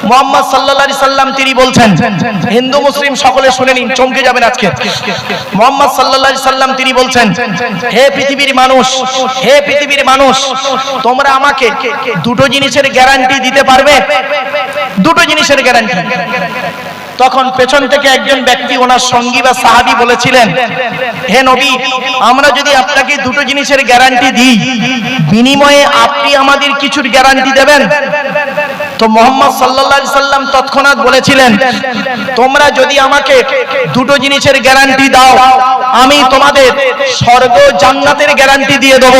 মুহাম্মদ সাল্লাল্লাহু আলাইহি সাল্লাম তিনি বলছেন, হিন্দু মুসলিম সকলে শুনে নিন, চমকে যাবেন আজকে। মুহাম্মদ সাল্লাল্লাহু আলাইহি সাল্লাম তিনি বলছেন, হে পৃথিবীর মানুষ, হে পৃথিবীর মানুষ, তোমরা আমাকে দুটো জিনিসের গ্যারান্টি দিতে পারবে? দুটো জিনিসের গ্যারান্টি। তখন পেছন থেকে একজন ব্যক্তি ওনার সঙ্গী বা সাহাবী বলেছিলেন, হে নবী, আমরা যদি আপনাকে দুটো জিনিসের গ্যারান্টি দিই, বিনিময়ে আপনি আমাদের কিছুর গ্যারান্টি দেবেন? তো মুহাম্মদ সাল্লাল্লাহু আলাইহি সাল্লাম তৎক্ষণাৎ বলেছিলেন, তোমরা যদি আমাকে দুটো জিনিসের গ্যারান্টি দাও, আমি তোমাদের স্বর্গ জান্নাতের গ্যারান্টি দিয়ে দেব।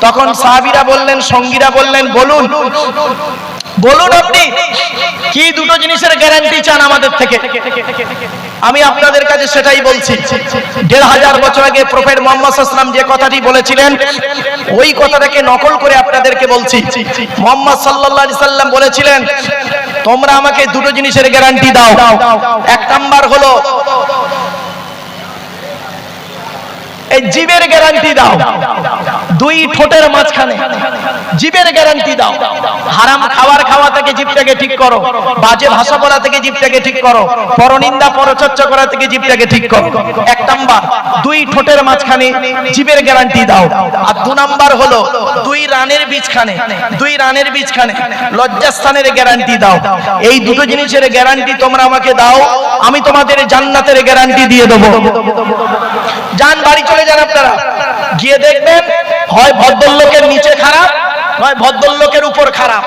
তখন সাহাবীরা বললেন, সঙ্গীরা বললেন, বলুন বলুন আপনি কি দুটো জিনিসের গ্যারান্টি চান আমাদের থেকে? আমি আপনাদের কাছে সেটাই বলছি। ১৫০০ বছর আগে প্রফেট মুহাম্মদ সাল্লাল্লাহু আলাইহি ওয়াসাল্লাম যে কথাটি বলেছিলেন, ওই কথাটাকে নকল করে আপনাদেরকে বলছি। মুহাম্মদ সাল্লাল্লাহু আলাইহি ওয়াসাল্লাম বলেছিলেন, তোমরা আমাকে দুটো জিনিসের গ্যারান্টি দাও। এক নাম্বার হলো এই জীবের গ্যারান্টি দাও, দুই ঠোঁটের মাঝখানে জীবের গ্যারান্টি দাও। হারাম খাবার খাওয়া থেকে জিভটাকে ঠিক করো, বাজে ভাষা বলা থেকে জিভটাকে ঠিক করো, পরনিন্দা পরচর্চা করা থেকে জিভটাকে ঠিক করো। এক নাম্বার, দুই ঠোঁটের মাঝখানে জীবের গ্যারান্টি দাও। আর দু নাম্বার হলো দুই রানের বীজখানে লজ্জাস্থানের গ্যারান্টি দাও। এই দুটো জিনিসের গ্যারান্টি তোমরা আমাকে দাও, আমি তোমাদের জান্নাতের গ্যারান্টি দিয়ে দেবো। যান, বাড়ি চলে যান আপনারা, গিয়ে দেখবেন হয় ভদ্রলোকের নিচে খারাপ, নয় ভদ্রলোকের উপর খারাপ।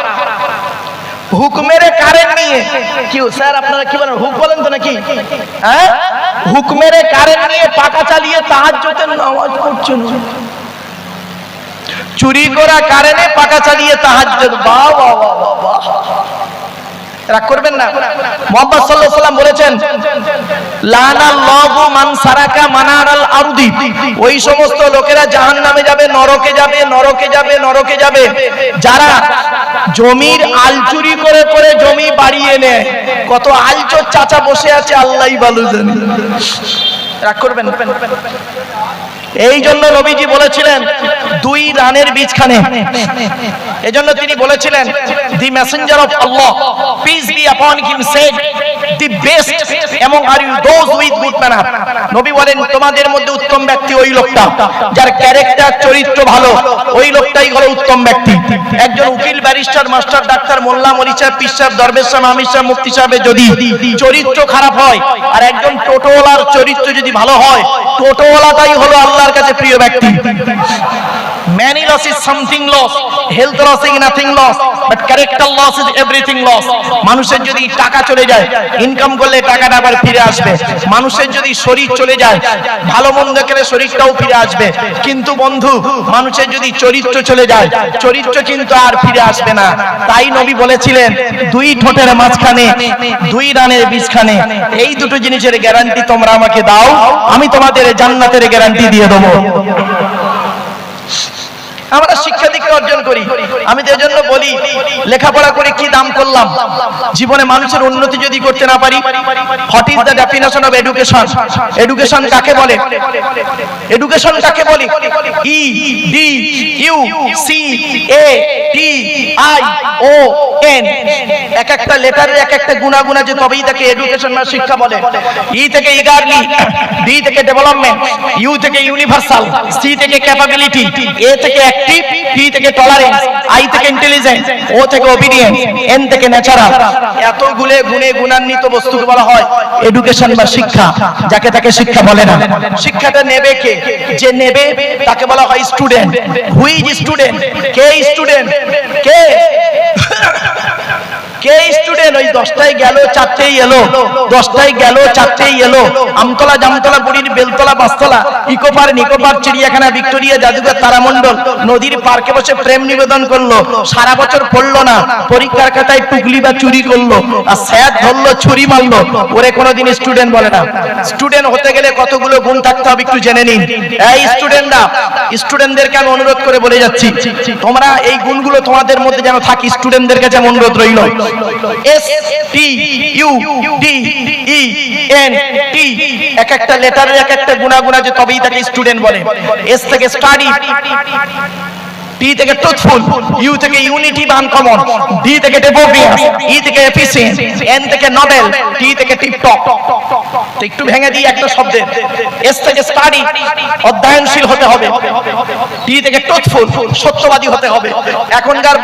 হুকুমের কারেন্ট নিয়ে কি স্যার আপনারা কি বলেন, হুক বলেন তো নাকি? হ্যাঁ, হুকুমের কারেন্ট নিয়ে পাকা চালিয়ে তাহাজ্জুদের নামাজ পড়ছেন। চুরি করা কারেন্টে পাকা চালিয়ে তাহাজ্জুদ, বাহ বাহ বাহ বাহ। রাগ করবেন না। মুহাম্মদ সাল্লাল্লাহু আলাইহি ওয়াসাল্লাম বলেছেন, লানাল্লাহু মান সারাকা মানারাল আরদি। ওই সমস্ত লোকেরা জাহান্নামে যাবে, নরকে যাবে, নরকে যাবে, নরকে যাবে, যারা জমির আল চুরি করে করে জমি বাড়িয়ে নেয়। কত আলচোর চাচা বসে আছে আল্লাহই ভালো জানে। রাগ করবেন না। এই জন্য নবীজি বলেছিলেন দুই রানের বীজখানে। এজন্য তিনি বলেছিলেন, the messenger of Allah peace be upon him said, the best among are you those with good manner. নবী বলেন, তোমাদের মধ্যে উত্তম ব্যক্তি ওই লোকটা যার ক্যারেক্টার, চরিত্র ভালো, ওই লোকটাই হলো উত্তম ব্যক্তি। একজন উকিল, ব্যারিস্টার, মাস্টার, ডাক্তার, মোল্লা, মৌলভী সাহেব, পীর সাহেব, দরবেশ সাহেব, আমির সাহেব, মুফতি সাহেবের যদি চরিত্র খারাপ হয়, আর একজন টোটোওয়ালার চরিত্র যদি ভালো হয়, টোটোওয়ালাটাই হলো আল্লাহর কাছে প্রিয় ব্যক্তি। Many loss is something loss, health loss is nothing loss, but character loss is everything loss. মানুষের যদি টাকা চলে যায়, ইনকাম করলে টাকাটা আবার ফিরে আসবে। মানুষের যদি শরীর চলে যায়, ভালো মন্দ খেলে শরীরটাও ফিরে আসবে। কিন্তু বন্ধু, মানুষের যদি চরিত্র চলে যায়, চরিত্র কিন্তু আর ফিরে আসবে না। তাই নবী বলেছিলেন, দুই ঠোঁটের মাঝখানে, দুই রানের বীজখানে, এই দুটো জিনিসের গ্যারান্টি তোমরা আমাকে দাও, আমি তোমাদের জান্নাতের গ্যারান্টি দিয়ে দেবো। আমরা শিক্ষা দীক্ষা অর্জন করি, আমি তো এজন্য বলি, লেখাপড়া করে কি দাম করলাম? জীবনে মানুষের উন্নতি যদি করতে না পারি। What is the definition of education? Education কাকে বলে? এডুকেশন কাকে বলে? E D U C A T I O N. এক একটা লেটারের এক একটা গুণাগুণ আছে, তবেই তাকে এডুকেশন বা শিক্ষা বলে। ই থেকে ইগারলি, ডি থেকে ডেভেলপমেন্ট, ইউ থেকে ইউনিভার্সাল, সি থেকে ক্যাপাবিলিটি, এ থেকে অ্যাক্টিভ, টি থেকে টলারেন্স, আই থেকে ইন্টেলিজেন্স, ও থেকে ওবিডিয়েন্স, এন থেকে ন্যাচারাল। এতগুলো গুণে গুণান্বিত বস্তুকে বলা হয় এডুকেশন বা শিক্ষা। যাকে তাকে শিক্ষা বলে না। শিক্ষাটা নেবে কে? যে নেবে তাকে বলা হয় student. Hui is student? K student? K K student? ওই 10টায় গেল 4টেই এলো, 10টায় গেল 4টেই এলো। আমতলা, জামতলা, বুড়ির বেলতলা, বাসতলা, ইকো পার্ক, নিকো পার্ক, চিড়িয়াখানা, ভিক্টোরিয়া, জাদুঘর, তারামণ্ডল, নদীর পার্কে বসে প্রেম নিবেদন করলো। সারা বছর পড়লো না, পরীক্ষার খাতায় টুকলি বা চুরি করলো, আর স্যার ধরলো, ছুরি মারলো। ওরে কোনোদিন স্টুডেন্ট বলে না। স্টুডেন্ট হতে গেলে কতগুলো গুণ থাকতে হবে একটু জেনে নিন। এই স্টুডেন্টরা, স্টুডেন্টদেরকে আমি অনুরোধ করে বলে যাচ্ছি, তোমরা এই গুণগুলো তোমাদের মধ্যে যেন থাকে। স্টুডেন্টদের কাছে আমি অনুরোধ রইল। S T U D E N T, এক একটা লেটারের এক একটা গুণাগুণ আছে, তবেই তাকে স্টুডেন্ট বলে। এস থেকে স্টাডি, টি থেকে ট্রুথফুল, ইউ থেকে ইউনিটি বা আনকমন, ডি থেকে ডেভোভিয়াস, ই থেকে এফিসিয়েন্ট, এন থেকে নবেল, টি থেকে টিপটপ। তো একটু ভেঙে দিই একটা শব্দে। এস থেকে স্টাডি, অধ্যয়নশীল হতে হবে। টি থেকে ট্রুথফুল, সত্যবাদী হতে হবে। এখনকার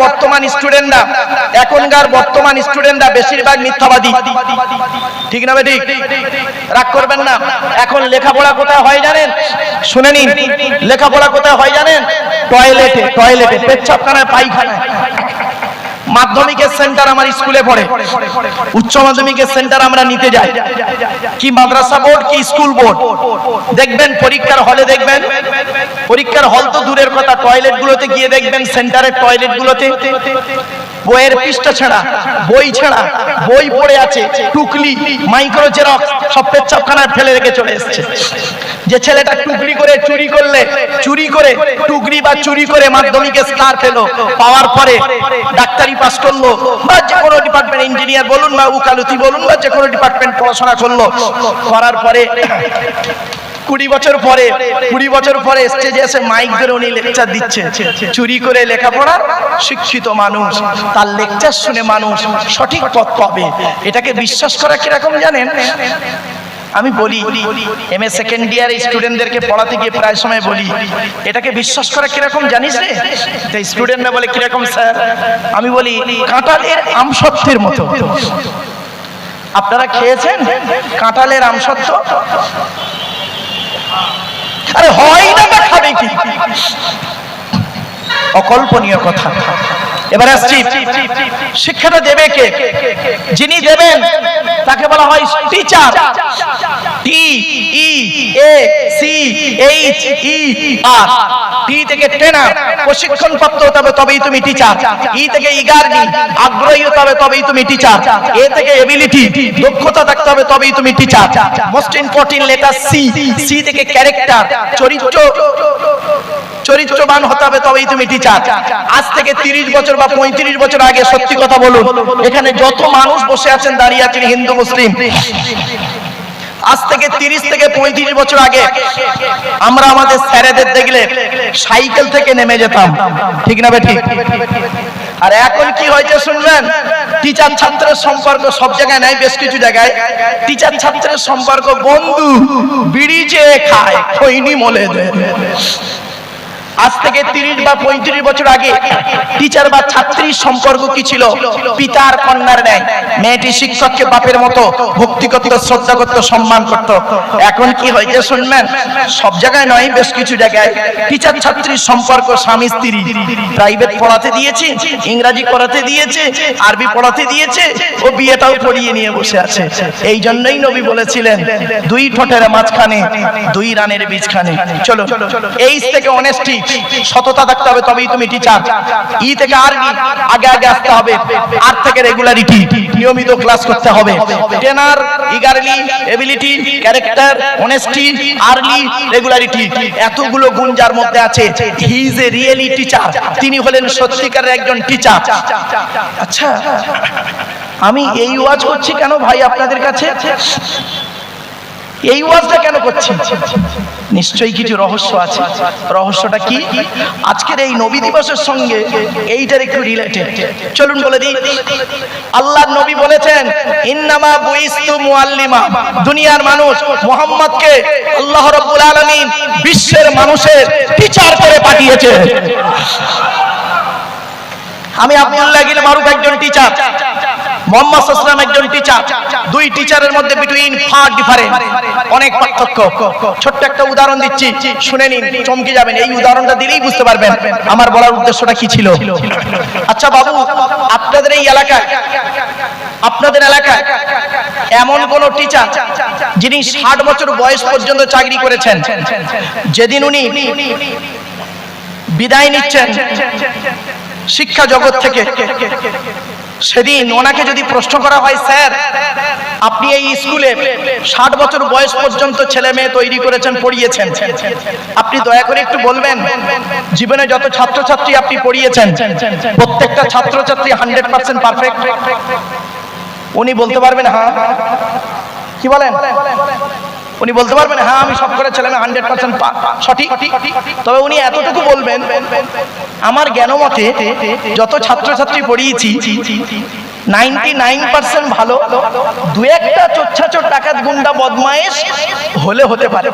বর্তমান স্টুডেন্টরা বেশিরভাগ মিথ্যাবাদী, ঠিক না বেঠিক? রাগ করবেন না। এখন লেখাপড়া কোথায় হয় জানেন? শুনে নিন, লেখাপড়া কোথায় হয় জানেন? টয়লেটে, পেচ্ছাপখানায়, পায়খানায়। মাধ্যমিকের সেন্টার আমার স্কুলে পড়ে, উচ্চ মাধ্যমিকের সেন্টার আমরা নিতে যাই। কি মাদ্রাসা বোর্ড, কি স্কুল বোর্ড, দেখবেন পরীক্ষার হলে, দেখবেন পরীক্ষার হল তো দূরের কথা, টয়লেট গুলোতে গিয়ে দেখবেন, সেন্টারের টয়লেট গুলোতে বইয়ের পৃষ্ঠা ছেঁড়া, বই ছেঁড়া, বই পড়ে আছে, টুকলি, মাইক্রো জেরক্স সব পেচ্ছাপখানায় ফেলে রেখে চলে এসেছে। যে ছেলেটা টুকরি করে চুরি করে টুকরি বা চুরি করে মাধ্যমিকে স্টার পেলো, পাওয়ার পরে ডাক্তারি পাস করলো, বা যে কোনো ডিপার্টমেন্ট, ইঞ্জিনিয়ার বলুন বা উকালতি বলুন, বা যে কোনো ডিপার্টমেন্ট পড়াশোনা করলো, করার পরে 20 বছর পরে স্টেজে এসে মাইক ধরে উনি লেকচার দিচ্ছে। চুরি করে লেখাপড়া শিক্ষিত মানুষ, তার লেকচার শুনে মানুষ সঠিক পথ পাবে। এটাকে বিশ্বাস করা কিরকম জানেন? আমি বলি, এমএ সেকেন্ড ইয়ার স্টুডেন্টদেরকে পড়াতে গিয়ে প্রায় সময় বলি, এটাকে বিশ্বাস করা কিরকম জানিস রে? তো স্টুডেন্টরা বলে কিরকম স্যার? আমি বলি, কাঁঠালের আমসত্ত্বের মতো। আপনারা খেয়েছেন কাঁঠালের আমসত্ত্ব? আরে হয় না, বা খাবে কি? অকল্পনীয় কথা। এবার আসছি, শিক্ষাটা দেবে কে? যিনি দেবেন তাকে বলা হয় teacher. T E A C H E R. T থেকে ট্রেনার, প্রশিক্ষণ প্রাপ্ত হতে হবে তবেই তুমি টিচার। ই থেকে ইগারনি, আগ্রহী হতে হবে তবেই তুমি টিচার। এ থেকে এবিলিটি, দক্ষতা থাকতে হবে তবেই তুমি teacher. Most important letter C. C থেকে ক্যারেক্টার, চরিত্রবান হতে হবে তবেই তুমি টিচার। আজ থেকে 30 বছর বা 35 বছর আগে, সত্যি কথা বলুন, এখানে যত মানুষ বসে আছেন, দাঁড়িয়ে আছেন, হিন্দু মুসলিম, আজ থেকে 30 থেকে 35 বছর আগে আমরা আমাদের স্যারেদের দেখলে সাইকেল থেকে নেমে যেতাম, ঠিক না বেঠিক? আর এখন কি হয়েছে শুনবেন? টিচার ছাত্রের সম্পর্ক সব জায়গায় নাই, বেশ কিছু জায়গায় টিচার ছাত্রের সম্পর্ক বন্ধু, বিড়ি চেয়ে খায়, খৈনি মলে দেয়। আজ থেকে 30 বা 35 বছর আগে টিচার বা ছাত্রীর সম্পর্ক কি ছিল? পিতার কন্যার ন্যায়। মেয়েটি শিক্ষককে বাপের মতো ভক্তি করত, শ্রদ্ধা করত, সম্মান করত। এখন কি হয়েছে শুনবেন? সব জায়গায় নয়, বেশ কিছু জায়গায় টিচার ছাত্রীর সম্পর্ক স্বামী স্ত্রী। প্রাইভেট পড়াতে দিয়েছে, ইংরাজি পড়াতে দিয়েছে, আরবি পড়াতে দিয়েছে, ও বিয়েটাও পড়িয়ে নিয়ে বসে আছে। এই জন্যই নবী বলেছিলেন, 2 ঠোঁটের মাঝখানে 2 রানের বীজখানে। চলো, এইচ থেকে অনেস্টি, সততা থাকতে হবে তবেই তুমি টিচার। ই থেকে আরবি, আগে আসতে হবে। আর থেকে রেগুলারিটি, নিয়মিত ক্লাস করতে হবে। Trainer, eagerly, ability, character, honesty, early, regularity, এতগুলো গুণ যার মধ্যে আছে, he is a really teacher. তিনি হলেন সত্যিকারের একজন টিচার। আচ্ছা, আমি এই ওয়াজ করছি কেন ভাই আপনাদের কাছে? এই ওয়াজটা কেন করছি? নিশ্চয়ই কিছু রহস্য আছে। রহস্যটা কি? আজকের এই নবী দিবসের সঙ্গে এইটার একটু রিলেটেড। চলুন বলে দিই। আল্লাহর নবী বলেছেন, ইন্নামা বুইস্তু মুআল্লিমা। দুনিয়ার মানুষ মুহাম্মদকে আল্লাহ রাব্বুল আলামিন বিশ্বের মানুষের টিচার করে পাঠিয়েছে। আমি আব্দুল্লাহ গিল মারুফ একজন টিচার, মোহাম্মদ সাল্লাল্লাহু আলাইহি একজন টিচার। 2 টিচারের মধ্যে বিটুইন ফার ডিফারেন্ট, অনেক পার্থক্য। ছোট্ট একটা উদাহরণ দিচ্ছি, শুনে নিন, চমকে যাবেন। এই উদাহরণটা দিলেই বুঝতে পারবেন আমার বলার উদ্দেশ্যটা কি ছিল। আচ্ছা বাবু, আপনাদের এই এলাকায়, আপনাদের এলাকায় এমন কোন টিচার যিনি 60 বছর বয়স পর্যন্ত চাকরি করেছেন, যেদিন উনি বিদায় নিচ্ছেন শিক্ষা জগৎ থেকে, সেদিন ওনাকে যদি প্রশ্ন করা হয়, স্যার আপনি এই স্কুলে 60 বছর বয়স পর্যন্ত ছেলে মেয়ে তৈরি করেছেন, পড়িয়েছেন, আপনি দয়া করে একটু বলবেন জীবনে যত ছাত্রছাত্রী আপনি পড়িয়েছেন প্রত্যেকটা ছাত্রছাত্রী 100% পারফেক্ট? উনি বলতে পারবেন হ্যাঁ। কি বলেন? উনি বলতে পারবেন হ্যাঁ আমি সব করে ছেলে 100% সঠিক, তবে উনি এতটুকু বলবেন আমার জ্ঞানমতে যত ছাত্রছাত্রী পড়িয়েছি 99% ভালো, দু একটা চোচ্ছাচোর ডাকাত গুন্ডা বদমাইশ হলে হতে পারে,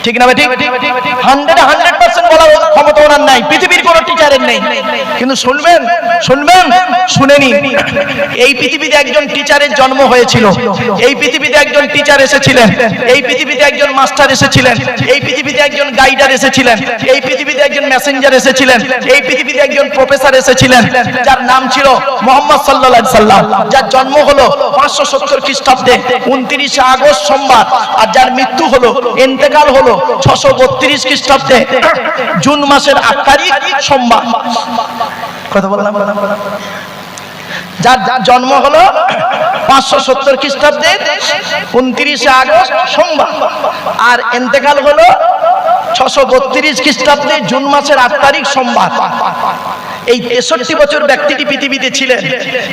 ঠিক না ভাই? ঠিক 100% বলার ক্ষমতা ওনার নাই, পৃথিবীর কোনো টিচারের নেই। কিন্তু শুনবেন শুনে নিন, এই পৃথিবীতে একজন টিচারের জন্ম হয়েছিল, এই পৃথিবীতে একজন টিচার এসেছিলেন, এই পৃথিবীতে একজন মাস্টার এসেছিলেন, এই পৃথিবীতে একজন গাইডার এসেছিলেন, এই পৃথিবীতে একজন মেসেঞ্জার এসেছিলেন, এই পৃথিবীতে একজন প্রফেসর এসেছিলেন, যার নাম ছিল মুহাম্মদ সাল্লাল্লাহু আলাইহি সাল্লাম, যার জন্ম হলো 570 খ্রিস্টাব্দে 29 আগস্ট সোমবার, আর যার মৃত্যু হলো, ইন্তেকাল হলো 632 খ্রিস্টাব্দে জুন মাসের 8 তারিখ সোমবার। কথা বললাম, যার জন্ম হলো 570 খ্রিস্টাব্দে 29 আগস্ট সোমবার, আর ইন্তেকাল হলো 632 খ্রিস্টাব্দে জুন মাসের 8 তারিখ সোমবার। এই 63 বছর ব্যক্তিটি পৃথিবীতে ছিলেন।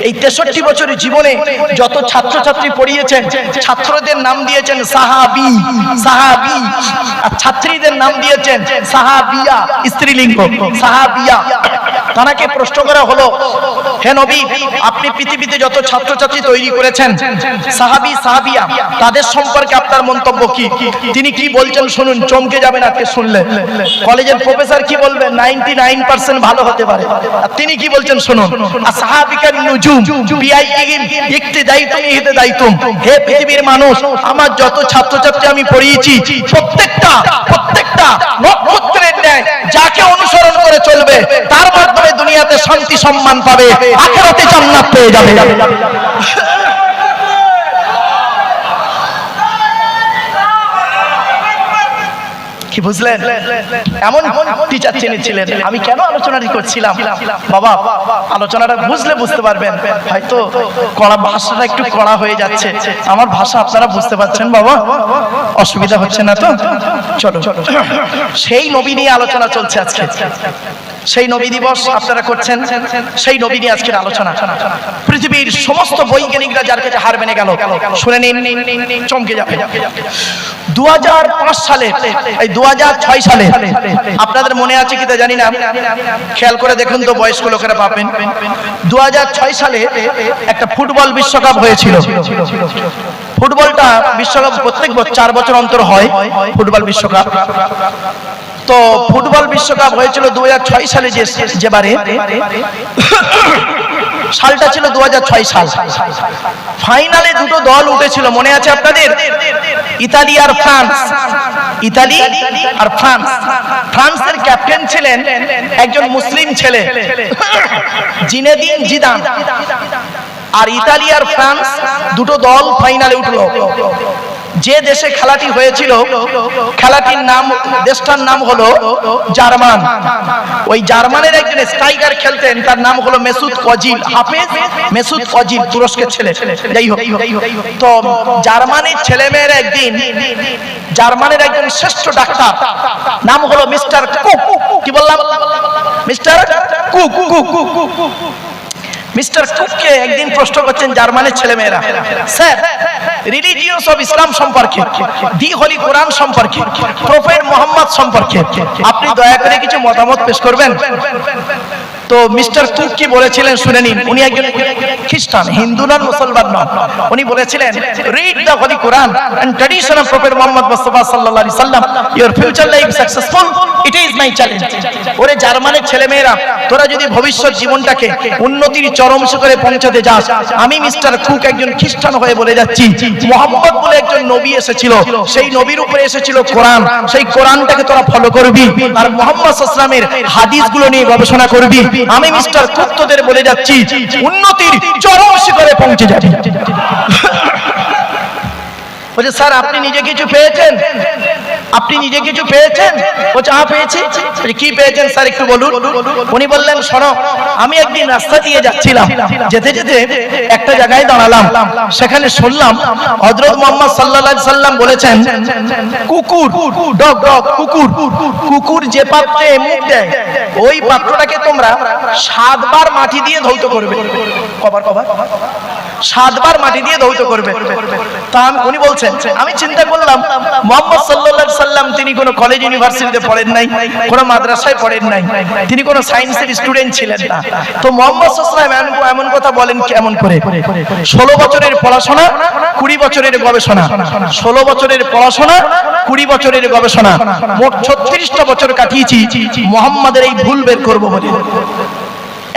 এই 63 বছরের জীবনে যত ছাত্রছাত্রী পড়িয়েছেন, ছাত্রদের নাম দিয়েছেন সাহাবী, সাহাবী, আর ছাত্রীদের নাম দিয়েছেন সাহাবিয়া, স্ত্রীলিঙ্গ সাহাবিয়া। তাকে প্রশ্ন করা হলো, হে নবী, আপনি পৃথিবীতে যত ছাত্রছাত্রী তৈরি করেছেন সাহাবী সাহাবিয়া, তাদের সম্পর্কে আপনার মন্তব্য কি? তিনি কি বলছেন শুনুন, চমকে যাবেন আজকে শুনলে। কলেজের প্রফেসর কি বলবেন? 99% ভালো হতে পারে। আর তিনি কি বলছেন শুনুন, আসহাবিকান নুজুম বিআইহিম ইক্তিদাইতুম ইহতিদাইতুম। হে পৃথিবীর মানুষ, আমার যত ছাত্রছাত্রী আমি পড়িয়েছি প্রত্যেকটা নক্ষত্রের ন্যায় যাকে অনুসরণ করে চলবে তার মাধ্যমে দুনিয়াতে শান্তি সম্মান পাবে, আখিরাতে জান্নাত পেয়ে যাবে। কি বুঝলেন? এমন টিচার চিনেছিলেন। আমি কেন আলোচনাটি করছিলাম বাবা, আলোচনাটা বুঝলে বুঝতে পারবেন। হয়তো কড়া ভাষাটা একটু কড়া হয়ে যাচ্ছে, আমার ভাষা আপনারা বুঝতে পারছেন বাবা, অসুবিধা হচ্ছে না তো? চলো, সেই নবী নিয়ে আলোচনা চলছে আজকে, সেই নবী দিবস আপনারা করছেন, সেই নবী নিয়ে আজকের আলোচনা। পৃথিবীর সমস্ত বৈজ্ঞানিকরা যার কাছে হার মেনে গেল, শুনে নিন, চমকে যাবে। 2005 সালে, এই 2006 সালে, আপনাদের মনে আছে কি তা জানি না, খেয়াল করে দেখুন তো, বয়স্ক লোকেরা পাবেন। 2006 সালে একটা ফুটবল বিশ্বকাপ হয়েছিল। ফুটবলটা বিশ্বকাপ প্রত্যেক 4 বছর অন্তর হয় ফুটবল বিশ্বকাপ। তো ফুটবল বিশ্বকাপ হয়েছিল 2006 সালে, যেবারে সালটা ছিল 2006 সাল। ফাইনালে দুটো দল উঠেছিল, মনে আছে আপনাদের? ইতালি আর ফ্রান্স। ইতালি আর ফ্রান্স। ফ্রান্সের ক্যাপ্টেন ছিলেন একজন মুসলিম ছেলে, জিনেদিন জিদান। আর ইতালি আর ফ্রান্স দুটো দল ফাইনালে উঠলো। যে দেশে খেলাটি হয়েছিল, খেলাটির নাম, দেশটার নাম হলো জার্মান। ওই জার্মানের একজন স্ট্রাইকার খেলতেন, তার নাম হলো মেসুত ওজিল, হাফেজ মেসুত ওজিল, তুরস্কের ছেলে। যাই হোক, তো জার্মানির ছেলেমেয়েরা একদিন, জার্মানের একজন শ্রেষ্ঠ ডাক্তার, নাম হলো মিস্টার কুক। কি বললাম? Mister cook. মিস্টার কুককে একদিন প্রশ্ন করছেন জার্মানের ছেলেমেয়েরা, স্যার, রিলিজিয়স অফ ইসলাম সম্পর্কে, দি হোলি কোরআন সম্পর্কে, প্রফেট মুহাম্মদ সম্পর্কে আপনি দয়া করে কিছু মতামত পেশ করবেন। তো মিস্টার কুক কি বলেছিলেন শুনে নিন। উনি একজন খ্রিস্টান, হিন্দু নন, মুসলমান নন। উনি বলেছিলেন, read the holy Koran and tradition of prophet Muhammad Mustafa সাল্লাল্লাহু আলাইহি সাল্লাম, your future life successful, it is my challenge. ওরে জার্মানের ছেলেমেয়েরা, তোরা যদি ভবিষ্যৎ জীবনটাকে উন্নতির চরম শিখরে পৌঁছাতে যাস, আমি মিস্টার কুক একজন খ্রিস্টান হয়ে বলে যাচ্ছি, মুহাম্মদ বলে একজন নবী এসেছিল, সেই নবীর উপরে এসেছিল কোরআন, সেই কোরআনটাকে তোরা ফলো করবি, আর মুহাম্মদ সাল্লাল্লাহু আলাইহি ওয়াসাল্লামের হাদিসগুলো নিয়ে গবেষণা করবি। আমি মিস্টার কুক তোদের বলে যাচ্ছি, উন্নতির চরম শিখরে পৌঁছে যাবি। বলছে, স্যার আপনি নিজে কিছু পেয়েছেন? আপনি নিজে কিছু পেয়েছেন? বলছে, হ্যাঁ পেয়েছি। কি পেয়েছেন স্যার একটু বলুন। উনি বললেন, শোনো, আমি একদিন রাস্তা দিয়ে যাচ্ছিলাম, যেতে যেতে একটা জায়গায় দাঁড়ালাম, সেখানে শুনলাম হযরত মুহাম্মদ সাল্লাল্লাহু আলাইহি সাল্লাম বলেছেন, কুকুর, ডগ ডগ, কুকুর, কুকুর যে পাত্রে মুখ দেয়, ওই পাত্রটাকে তোমরা 7 বার মাটি দিয়ে ধৌত করবে। কবার? 7 বার মাটি দিয়ে ধৌত করবে। তা উনি বলছেন, আমি চিন্তা করলাম মুহাম্মদ সাল্লাল্লাহু আলাইহি সাল্লাম তিনি কোনো কলেজ ইউনিভার্সিটিতে পড়েন নাই, কোনো মাদ্রাসায় পড়েন নাই, তিনি কোনো সায়েন্সের স্টুডেন্ট ছিলেন না। তো মুহাম্মদ সাল্লাল্লাহু আলাইহি সাল্লাম এমন কথা বলেন কেমন করে? 16 বছরের পড়াশোনা, 20 বছরের গবেষণা, 16 বছরের পড়াশোনা, 20 বছরের গবেষণা, মোট 36টা বছর কাটিয়েছি মুহাম্মাদের এই ভুল বের করব বলে।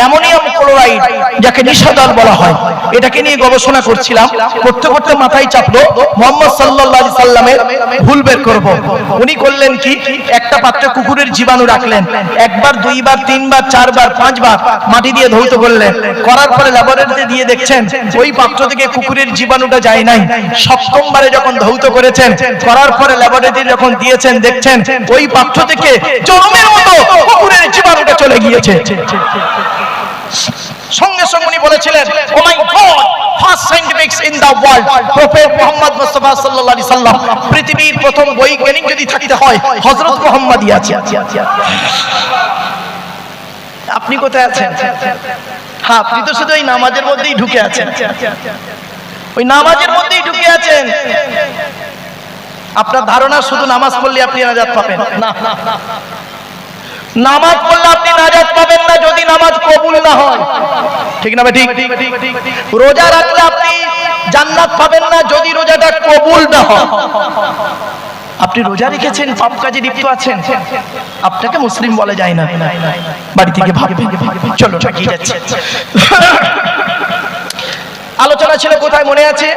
অ্যামোনিয়াম ক্লোরাইড যাকে নিশাদল বলা হয়, এটাকে নিয়ে গবেষণা করছিলাম, করতে করতে মাথায় চাপলো মুহাম্মদ সাল্লাল্লাহু আলাইহি সাল্লামের ভুল বের করব। উনি করলেন কি, একটা পাত্রে কুকুরের জীবাণু রাখলেন, একবার, দুইবার, তিনবার, চারবার, 5 বার মাটি দিয়ে ধৌত করলেন, করার পরে ল্যাবরেটরিতে দিয়ে দেখছেন ওই পাত্র থেকে কুকুরের জীবাণুটা যায় নাই। 7মবারে যখন ধৌত করেছেন, করার পরে ল্যাবরেটরি যখন দিয়েছেন, দেখছেন ওই পাত্র থেকে জন্মের মতো কুকুরের জীবাণুটা চলে গিয়েছে। সঙ্গে সঙ্গে উনি বলেছিলেন, oh my god, first scientifics in the world, prophet Muhammad Mustafa সাল্লাল্লাহু আলাইহি সাল্লাম, পৃথিবীর প্রথম বৈজ্ঞানিক যদি থাকতে হয় হযরত মুহাম্মদই আছে। আপনি কোথায় আছেন? হ্যাঁ, আপনি তো শুধু ওই নামাজের মধ্যেই ঢুকে আছেন, ওই নামাজের মধ্যেই ঢুকে আছেন। আপনার ধারণা শুধু নামাজ পড়লে আপনি নাজাত পাবেন? না, নামাজ পড়লে আপনি নাজাত পাবেন না যদি নামাজ কবুল না হয়, ঠিক না? ঠিক। রোজা রাখলে আপনি জান্নাত পাবেন না যদি রোজাটা কবুল না হয়। আপনি রোজা রেখেছেন, পাপ কাজে লিপ্ত আছেন, আপনাকে মুসলিম বলা যায় না। বাড়ি থেকে ভাববেন। চলো এগিয়ে যাচ্ছি। আলোচনা ছিল কোথায় মনে আছে?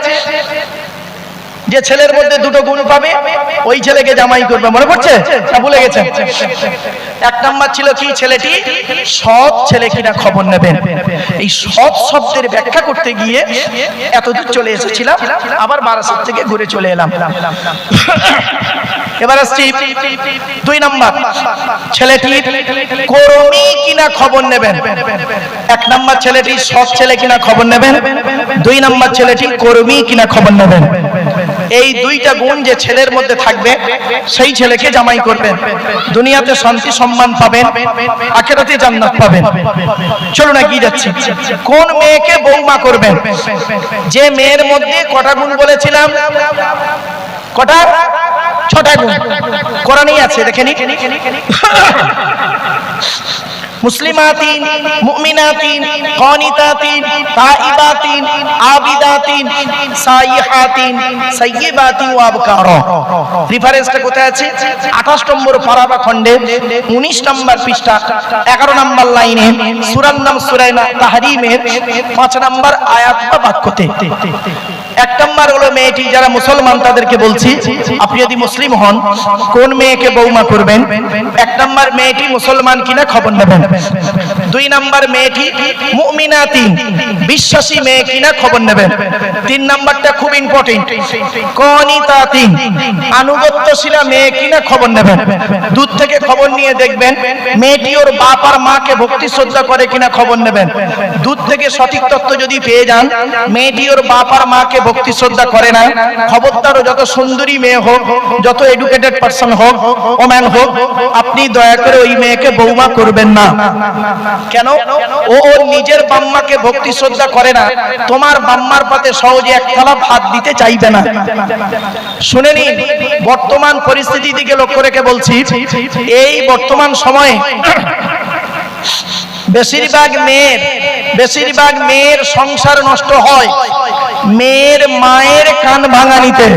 যে ছেলের মধ্যে 2টো গুণ পাবে ওই ছেলেকে জামাই করবে, মনে পড়ছে না? ভুলে গেছেন? 1 নাম্বার ছিল কি, ছেলেটি সৎ ছেলে কিনা খবর নেবেন। এই সৎ শব্দের ব্যাখ্যা করতে গিয়ে এতদূর চলে এসেছিলাম, আবার বারাসাত থেকে ঘুরে চলে এলাম। এবার আসছি 2 নাম্বার, ছেলেটি কর্মী কিনা খবর নেবেন। 1 নাম্বার ছেলেটি সৎ ছেলে কিনা খবর নেবেন, 2 নাম্বার ছেলেটি কর্মী কিনা খবর নেবেন। এই 2টা গুণ যে ছেলের মধ্যে থাকবে সেই ছেলেকে জামাই করবেন। দুনিয়াতে শান্তি সম্মান পাবেন, আখিরাতে জান্নাত পাবেন। চলুন এগিয়ে যাচ্ছি। কোন মেয়েকে বৌমা করবেন? যে মেয়ের মধ্যে কটা গুণ বলেছিলাম? কটা? 6টা গুণ। কোরআনেই আছে, দেখেনি। মুসলিমাতিন, মুমিনাতিন, কানিতাতিন, তাইবাতিন, আবিদাতিন, সাইহাতিন, সাইয়্যিবাতিন ওয়া আবকারা। রেফারেন্সটা কোথায় আছে? 28 নম্বর পারা বা খণ্ডে 19 নম্বর পৃষ্ঠা 11 নম্বর লাইনে সূরার নাম সূরা তাহরিমের 5 নম্বর আয়াত বা বাক্যতে। 1 নম্বর হলো মেয়েটি যারা মুসলমান তাদেরকে বলছি, আপনি যদি মুসলিম হন কোন মেয়েকে বৌমা করবেন? 1 নম্বর মেয়েটি মুসলমান কিনা খবর নেবেন। 2 নম্বর মেয়েটি মুমিনাতিন, বিশ্বাসী মেয়ে কিনা খবর নেবেন। 3 নম্বরটা খুব ইম্পর্টেন্ট, কানিতাতিন, আনুগত্যশীলা মেয়ে কিনা খবর নেবেন। দূর থেকে খবর নিয়ে দেখবেন মেয়েটি ওর বাপ আর মাকে ভক্তি শ্রদ্ধা করে কিনা খবর নেবেন। দূর থেকে সঠিক তথ্য যদি পেয়ে যান মেয়েটি ওর বাপ আর মাকে ভক্তি শ্রদ্ধা করে না, খবরদার যত সুন্দরী মেয়ে হোক, যত এডুকেটেড পারসন হোক, ওম্যান হোক, আপনি দয়া করে ওই মেয়েকে বৌমা করবেন না। কেন? ও ওর নিজের বাম্মাকে ভক্তি শ্রদ্ধা করে না, তোমার বাম্মার পাতে সহজে 1 থালা ভাত দিতে চাইবে না। শুনে নিন, বর্তমান পরিস্থিতি দিকে লক্ষ্য রেখে বলছি, এই বর্তমান সময়ে বেশিরভাগ মেয়ের সংসার নষ্ট হয় মেয়ের মায়ের কান ভাঙানিতে,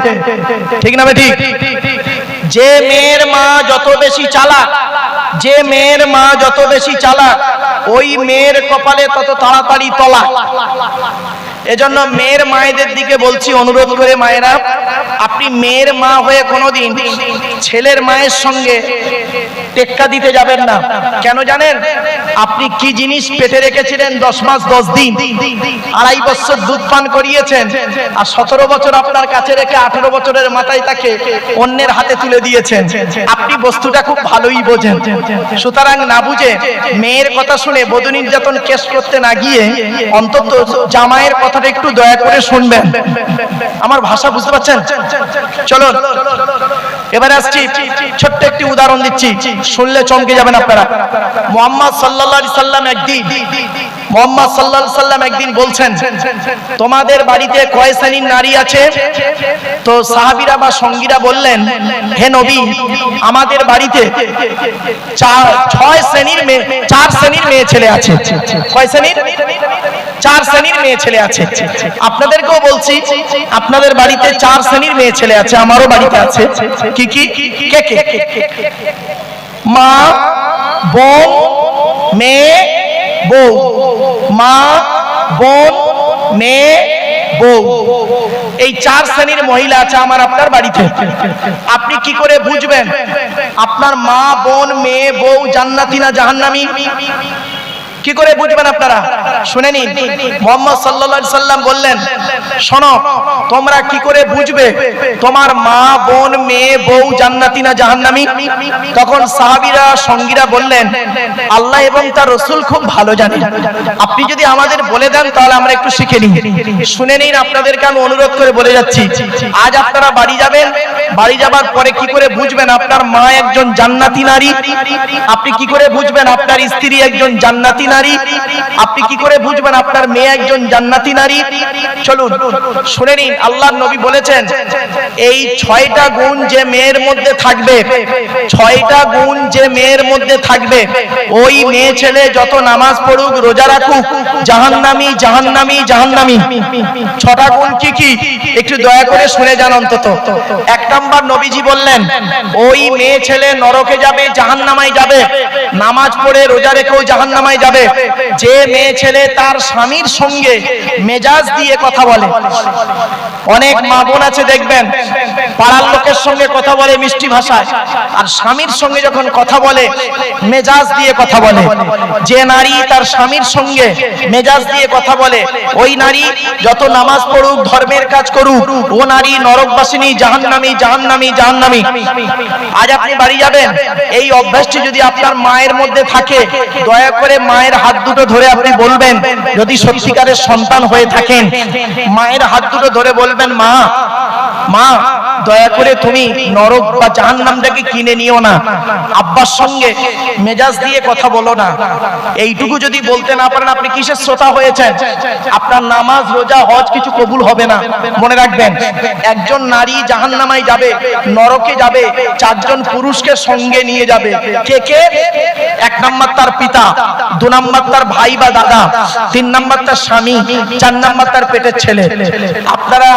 ঠিক না? ঠিক। যে মেয়ের মা যত বেশি চালাক, ওই মেয়ের কপালে তত তাড়াতাড়ি তলা। এজন্য মেয়ের মায়েদের দিকে বলছি, অনুরোধ করে মায়েরা, আপনি মেয়ের মা হয়ে কোনোদিন ছেলের মায়ের সঙ্গে টেক্কা দিতে যাবেন না। কেন জানেন? আপনি কি জিনিস পেটে রেখেছিলেন 10 মাস 10 দিন, 2.5 বছর দুধ পান করিয়েছেন, আর 17 বছর আপনার কাছে রেখে 18 বছরের মাথায় তাকে অন্যের হাতে তুলে দিয়েছেন। আপনি বস্তুটা খুব ভালোই বোঝেন। সুতরাং না বুঝে মেয়ের কথা শুনে বধূ নির্যাতন কেস করতে না গিয়ে অন্তত জামাইয়ের কথাটা একটু দয়া করে শুনবেন। আমার ভাষা বুঝতে পারছেন? চলো এবার আসছি, ছোট্ট একটি উদাহরণ দিচ্ছি, শুনলে চমকে যাবেন আপনারা। মুহাম্মদ সাল্লাল্লাহু আলাইহি সাল্লাম একদিন বলছেন, তোমাদের বাড়িতে কয় শ্রেণীর নারী আছে? তো সাহাবীরা বা সঙ্গীরা বললেন, হে নবী, আমাদের বাড়িতে 4 শ্রেণীর মেয়ে ছেলে আছে। কয় শ্রেণীর? 4 শ্রেণীর মেয়ে ছেলে আছে। আপনাদেরকেও বলছি, আপনাদের বাড়িতে 4 শ্রেণীর মেয়ে ছেলে আছে, আমারও বাড়িতে আছে। কি কি? কে কে? মা, বোন, মেয়ে, বউ। মা, বোন, মেয়ে, বউ, এই 4 শ্রেণীর মহিলা আছে আমার আপনার বাড়িতে। আপনি কি করে বুঝবেন আপনার মা, বোন, মেয়ে, বউ জান্নাতি না জাহান্নামী? কি করে বুঝবেন আপনারা? শুনে নিন, মুহাম্মদ সাল্লাল্লাহু আলাইহি সাল্লাম বললেন, শোনো, তোমরা কি করে বুঝবে তোমার মা, বোন, মেয়ে, বউ জান্নাতি না জাহান্নামী? তখন সাহাবীরা সঙ্গীরা বললেন, আল্লাহ এবং তার রাসূল খুব ভালো জানেন, আপনি যদি আমাদের বলে দেন তাহলে আমরা একটু শিখে নিই। শুনে নিন, আপনাদেরকে আমি অনুরোধ করে বলে যাচ্ছি, আজ আপনারা বাড়ি যাবেন, বাড়ি যাবার পরে কি করে বুঝবেন আপনার মা একজন জান্নাতি নারী? আপনি কি করে বুঝবেন আপনার স্ত্রী একজন জান্নাতি নারী? আপনি কি করে বুঝবেন আপনার মেয়ে একজন জান্নাতি নারী? চলুন শুনে নিন, আল্লাহর নবী বলেছেন, এই 6টা গুণ যে মেয়ের মধ্যে থাকবে, 6টা গুণ যে মেয়ের মধ্যে থাকবে, ওই মেয়ে ছেলে যত নামাজ পড়ুক, রোজা রাখুক, জাহান্নামী, জাহান্নামী, জাহান্নামী। 6টা গুণ কি কি? একটু দয়া করে শুনে যান অন্তত। 1 নাম্বার, নবীজি বললেন, ওই মেয়ে ছেলে নরকে যাবে, জাহান্নামায় যাবে, নামাজ পড়ে রোজা রেখেও জাহান্নামায় যাবে, যে মেয়ে ছেলে তার স্বামীর সঙ্গে মেজাজ দিয়ে কথা বলে। অনেক মা বোন আছে দেখবেন, পাড়ার লোকের সঙ্গে কথা বলে মিষ্টি ভাষায়, আর স্বামীর সঙ্গে যখন কথা বলে মেজাজ দিয়ে কথা বলে। যে নারী তার স্বামীর সঙ্গে মেজাজ দিয়ে কথা বলে, ওই নারী যত নামাজ পড়ুক, ধর্মের কাজ করুক, ও নারী নরকবাসিনী, জাহান্নামী, জাহান্নামী, জাহান্নামী। আজ আপনি বাড়ি যাবেন, এই অভ্যাসটি যদি আপনার মায়ের মধ্যে থাকে, দয়া করে মায়ের হাত দুটো ধরে আপনি বলবেন, যদি সত্যিকারের সন্তান হয়ে থাকেন, মায়ের হাত দুটো ধরে বলবেন, মা, মা, দয়া করে তুমি নরক বা জাহান্নামটাকে কিনে নিও না, আব্বার সঙ্গে মেজাজ দিয়ে কথা বলো না। এইটুকু যদি বলতে না পারেন, আপনি কিসের শ্রোতা হয়েছেন? আপনার নামাজ, রোজা, হজ কিছু কবুল হবে না। মনে রাখবেন, একজন নারী জাহান্নামায় যাবে, নরকে যাবে, 4 জন পুরুষকে সঙ্গে নিয়ে যাবে। কে কে? 1 নাম্বার তার পিতা, 2 নাম্বার তার ভাই বা দাদা, 3 নাম্বার তার স্বামী, 4 নাম্বার তার পেটের ছেলে। আপনারা,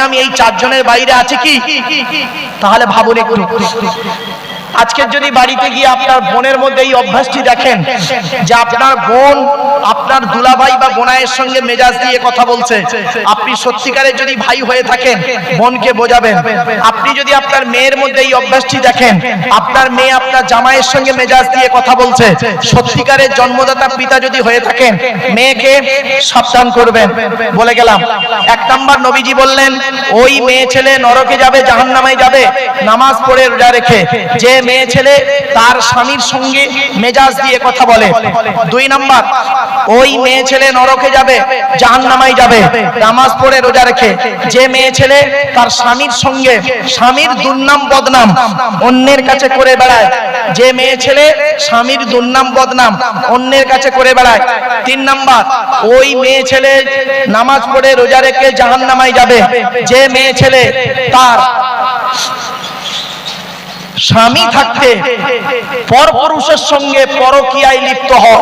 আমি এই 4 জনের বাইরে আছে কি? তাহলে ভাবুন একটু। আজকে যদি বাড়িতে গিয়ে আপনার বোনের মধ্যে এই অভ্যাসটি দেখেন যে আপনার বোন আপনার দুলাভাই বা বোনাইয়ের সঙ্গে মেজাজ দিয়ে কথা বলছে, আপনি সত্যিকারের যদি ভাই হয়ে থাকেন, বোনকে বোঝাবেন। আপনি যদি আপনার মেয়ের মধ্যে এই অভ্যাসটি দেখেন, আপনার মেয়ে আপনার জামাইয়ের সঙ্গে মেজাজ দিয়ে কথা বলছে, সত্যিকারের জন্মদাতা পিতা যদি হয়ে থাকেন, মেয়েকে সাবধান করবেন। বলে গেলাম, 1 নাম্বার, নবীজি বললেন, ওই মেয়ে ছেলে নরকে যাবে, জাহান্নামে যাবে, নামাজ পড়ে রোজা রেখে। যে মেয়ে ছেলে তার স্বামীর সঙ্গে মেজাজ দিয়ে কথা বলে। 2 নাম্বার, ওই মেয়ে ছেলে নরকে যাবে, জাহান্নামায় যাবে, নামাজ পড়ে রোজা রেখে। যে মেয়ে ছেলে তার স্বামীর সঙ্গে স্বামীর দুর্নাম বদনাম অন্যের কাছে করে বেড়ায়, যে মেয়ে ছেলে স্বামীর দুর্নাম বদনাম অন্যের কাছে করে বেড়ায়। 3 নাম্বার, ওই মেয়ে ছেলে নামাজ পড়ে রোজা রেখে জাহান্নামায় যাবে, যে মেয়ে ছেলে তার স্বামী থাকতে পরপুরুষের সঙ্গে পরকীয়ায় লিপ্ত হয়।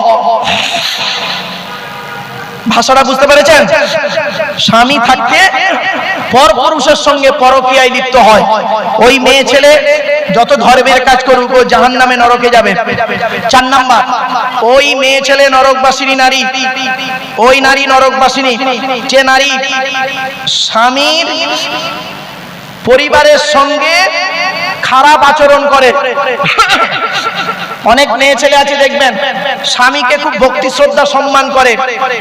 ভাষাটা বুঝতে পেরেছেন? স্বামী থাকতে পরপুরুষের সঙ্গে পরকীয়ায় লিপ্ত হয়, ওই মেয়ে ছেলে যত ধর্মের কাজ করুক, ও জাহান্নামে, নরকে যাবে। 4 নাম্বার, ওই মেয়ে ছেলে নরকবাসিনী নারী, ওই নারী নরকবাসিনী যে নারী স্বামীর পরিবারের সঙ্গে খারাপ আচরণ করে। অনেক মেয়ে ছেলে আছে দেখবেন, স্বামীকে খুব ভক্তি শ্রদ্ধা সম্মান করে,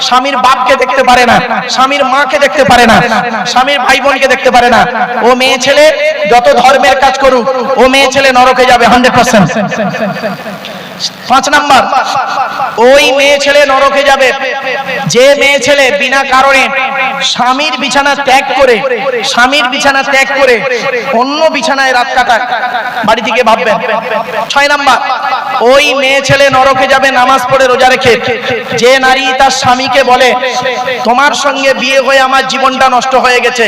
স্বামীর বাপকে দেখতে পারে না, স্বামীর মাকে দেখতে পারে না, স্বামীর ভাই বোনকে দেখতে পারে না। ও মেয়ে ছেলে যত ধর্মের কাজ করুক, ও মেয়ে ছেলে নরকে যাবে 100%। 5 নাম্বার, ওই মেয়ে ছেলে নরকে যাবে যে মেয়ে ছেলে বিনা কারণে স্বামীর বিছানা ত্যাগ করে অন্য বিছানায় রাত কাটায়। বাড়ি থেকে ভাববেন। 6 নাম্বার, ওই মেয়ে ছেলে নরকে যাবে নামাজ পড়ে রোজা রেখে যে নারী তার স্বামীকে বলে তোমার সঙ্গে বিয়ে হয়ে আমার জীবনটা নষ্ট হয়ে গেছে।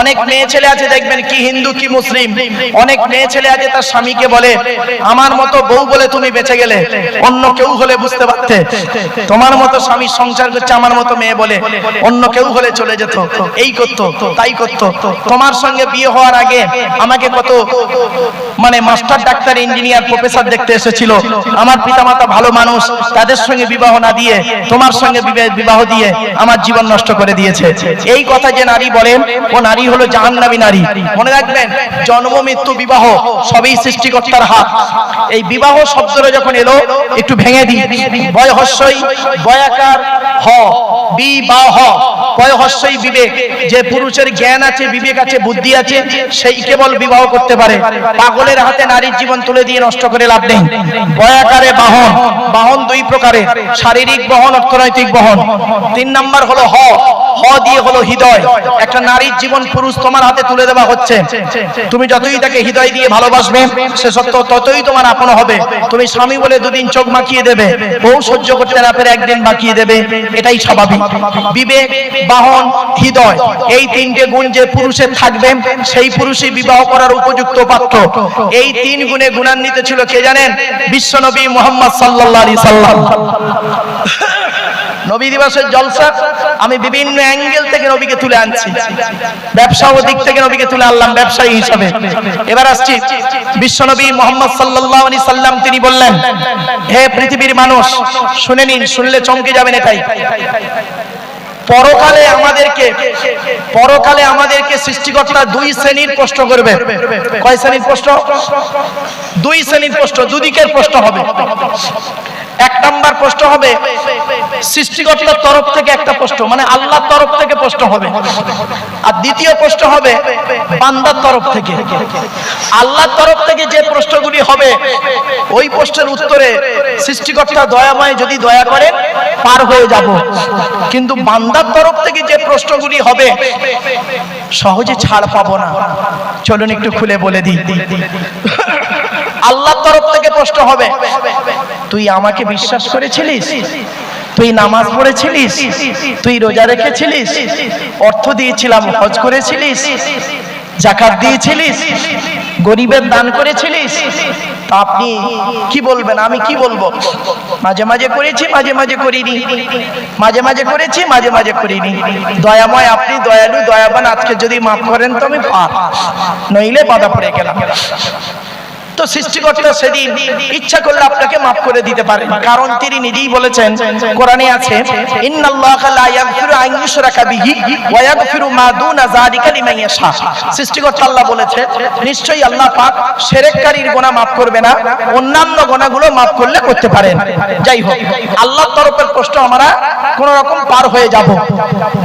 অনেক মেয়ে ছেলে আছে দেখবেন, কি হিন্দু কি মুসলিম, অনেক মেয়ে ছেলে আছে তার স্বামীকে বলে আমার মতো বউ বলে তুমি বেঁচে গেলে, অন্য কেউ হলে বুঝতে পারতে। তোমার মতো স্বামী সংসার করছে, আমার মতো মেয়ে বলে, অন্য কেউ হলে চলে যেত, এই করতো তাই করতো। তোমার সঙ্গে বিয়ে হওয়ার আগে আমাকে কত মাস্টার ডাক্তার ইঞ্জিনিয়ার প্রফেসর দেখতে এসেছিল, আমার পিতামাতা ভালো মানুষ, তাদের সঙ্গে বিবাহ না দিয়ে তোমার সঙ্গে বিবাহ দিয়ে আমার জীবন নষ্ট করে দিয়েছে। এই কথা যে নারী বলেন ও নারী হলো জাহান্নামী নারী। মনে রাখবেন, জন্ম মৃত্যু বিবাহ সবই সৃষ্টিকর্তার হাত। এই বিবাহ শব্দটা যখন এলো একটু ভেঙে দিই। বয় হস্যই বয়াকার হ বিবাহ, বয় হস্যই বিবেক। যে পুরুষের জ্ঞান আছে, বিবেক আছে, বুদ্ধি আছে, সেই কেবল বিবাহ করতে পারে। পাগলের হাতে নারীর জীবন তুলে দিয়ে নষ্ট করে লাভ নেই। বয়াকারে বাহন, বাহন দুই প্রকারের, শারীরিক বহন, অর্থনৈতিক বহন। 3 নাম্বার হলো হ দিয়ে হলো হৃদয়। একটা নারীর জীবন পুরুষ তোমার হাতে তুলে দেওয়া হচ্ছে, তুমি যতই তাকে হৃদয় দিয়ে ভালোবাসবে সে সত্য ততই তোমার আপন হবে। তুমি স্বামী বলে 2 দিন চোখ মাখিয়ে দেবে, বউ সহ্য করতে না পেরে 1 দিন বাকিয়ে দেবে, এটাই স্বাভাবিক। বিবেক, বাহন, হৃদয়, এই 3টে গুণ যে পুরুষের থাকবে সেই পুরুষই বিবাহ করার উপযুক্ত পাত্র। এই 3 গুণে গুণান্বিত ছিল কে জানেন? বিশ্বনবী মুহাম্মদ সাল্লাল্লাহু আলাইহি সাল্লাম। নবী দিবসের জলসা আমি বিভিন্ন অ্যাঙ্গেল থেকে নবীকে তুলে আনছি। ব্যবসা ও দিক থেকে নবীকে তুলে আনলাম ব্যবসায়ী হিসাবে। এবার আসছি বিশ্বনবী মুহাম্মদ সাল্লাল্লাহু আলাইহি সাল্লাম, তিনি বললেন হে পৃথিবীর মানুষ শুনে নিন, শুনলে চমকে যাবেন। এটাই পরকালে আমাদেরকে সৃষ্টিকর্তা 2 শ্রেণীর প্রশ্ন করবে। কয় শ্রেণীর প্রশ্ন? 2 শ্রেণীর প্রশ্ন, দুদিকের প্রশ্ন হবে। 1 নাম্বার প্রশ্ন হবে সৃষ্টিকর্তার তরফ থেকে একটা প্রশ্ন, আল্লাহর তরফ থেকে প্রশ্ন হবে। আর দ্বিতীয় প্রশ্ন হবে বান্দার তরফ থেকে। আল্লাহর তরফ থেকে যে প্রশ্নগুলি হবে ওই প্রশ্নের উত্তরে সৃষ্টিকর্তা দয়াময় যদি দয়া করেন পার হয়ে যাব। কিন্তু বান্দার তরফ থেকে যে প্রশ্নগুলি হবে সহজে ছাড় পাবো না। চলুন একটু খুলে বলে দিই। আল্লাহর তরফ থেকে প্রশ্ন হবে তুই আমাকে বিশ্বাস করেছিলিস, তুই নামাজ পড়েছিলিস, তুই রোজা রেখেছিলিস, অর্থ দিয়েছিলাম হজ করেছিলিস, যাকাত দিয়েছিলিস, গরিবের দান করেছিলিস, তা আপনি কি বলবেন? আমি কি বলবো? মাঝে মাঝে করেছি, মাঝে মাঝে করিনি, মাঝে মাঝে করেছি, মাঝে মাঝে করিনি। দয়াময় আপনি, দয়ালু, দয়াবান, আজকে যদি মাফ করেন তো আমি পার, নইলে বাধা পড়ে গেলাম। তো সৃষ্টিকর্তা সেদিন ইচ্ছা করলে আপনাকে মাফ করে দিতে পারেন, কারণ তিনি নিজেই বলেছেন, কোরআনে আছে ইন্নাল্লাহা লা ইয়াগফিরু আন ইউশরাকা বিহি ওয়া ইয়াগফিরু মা দুনা যালিকা লিমান ইয়াশা। সৃষ্টিকর্তা আল্লাহ বলেছে নিশ্চয়ই আল্লাহ পাক শিরককারীর গুনাহ মাফ করবে না, অন্যান্য গুনাহগুলো মাফ করলে করতে পারেন। যাই হোক, আল্লাহর তরফের প্রশ্ন আমরা কোন রকম পার হয়ে যাব।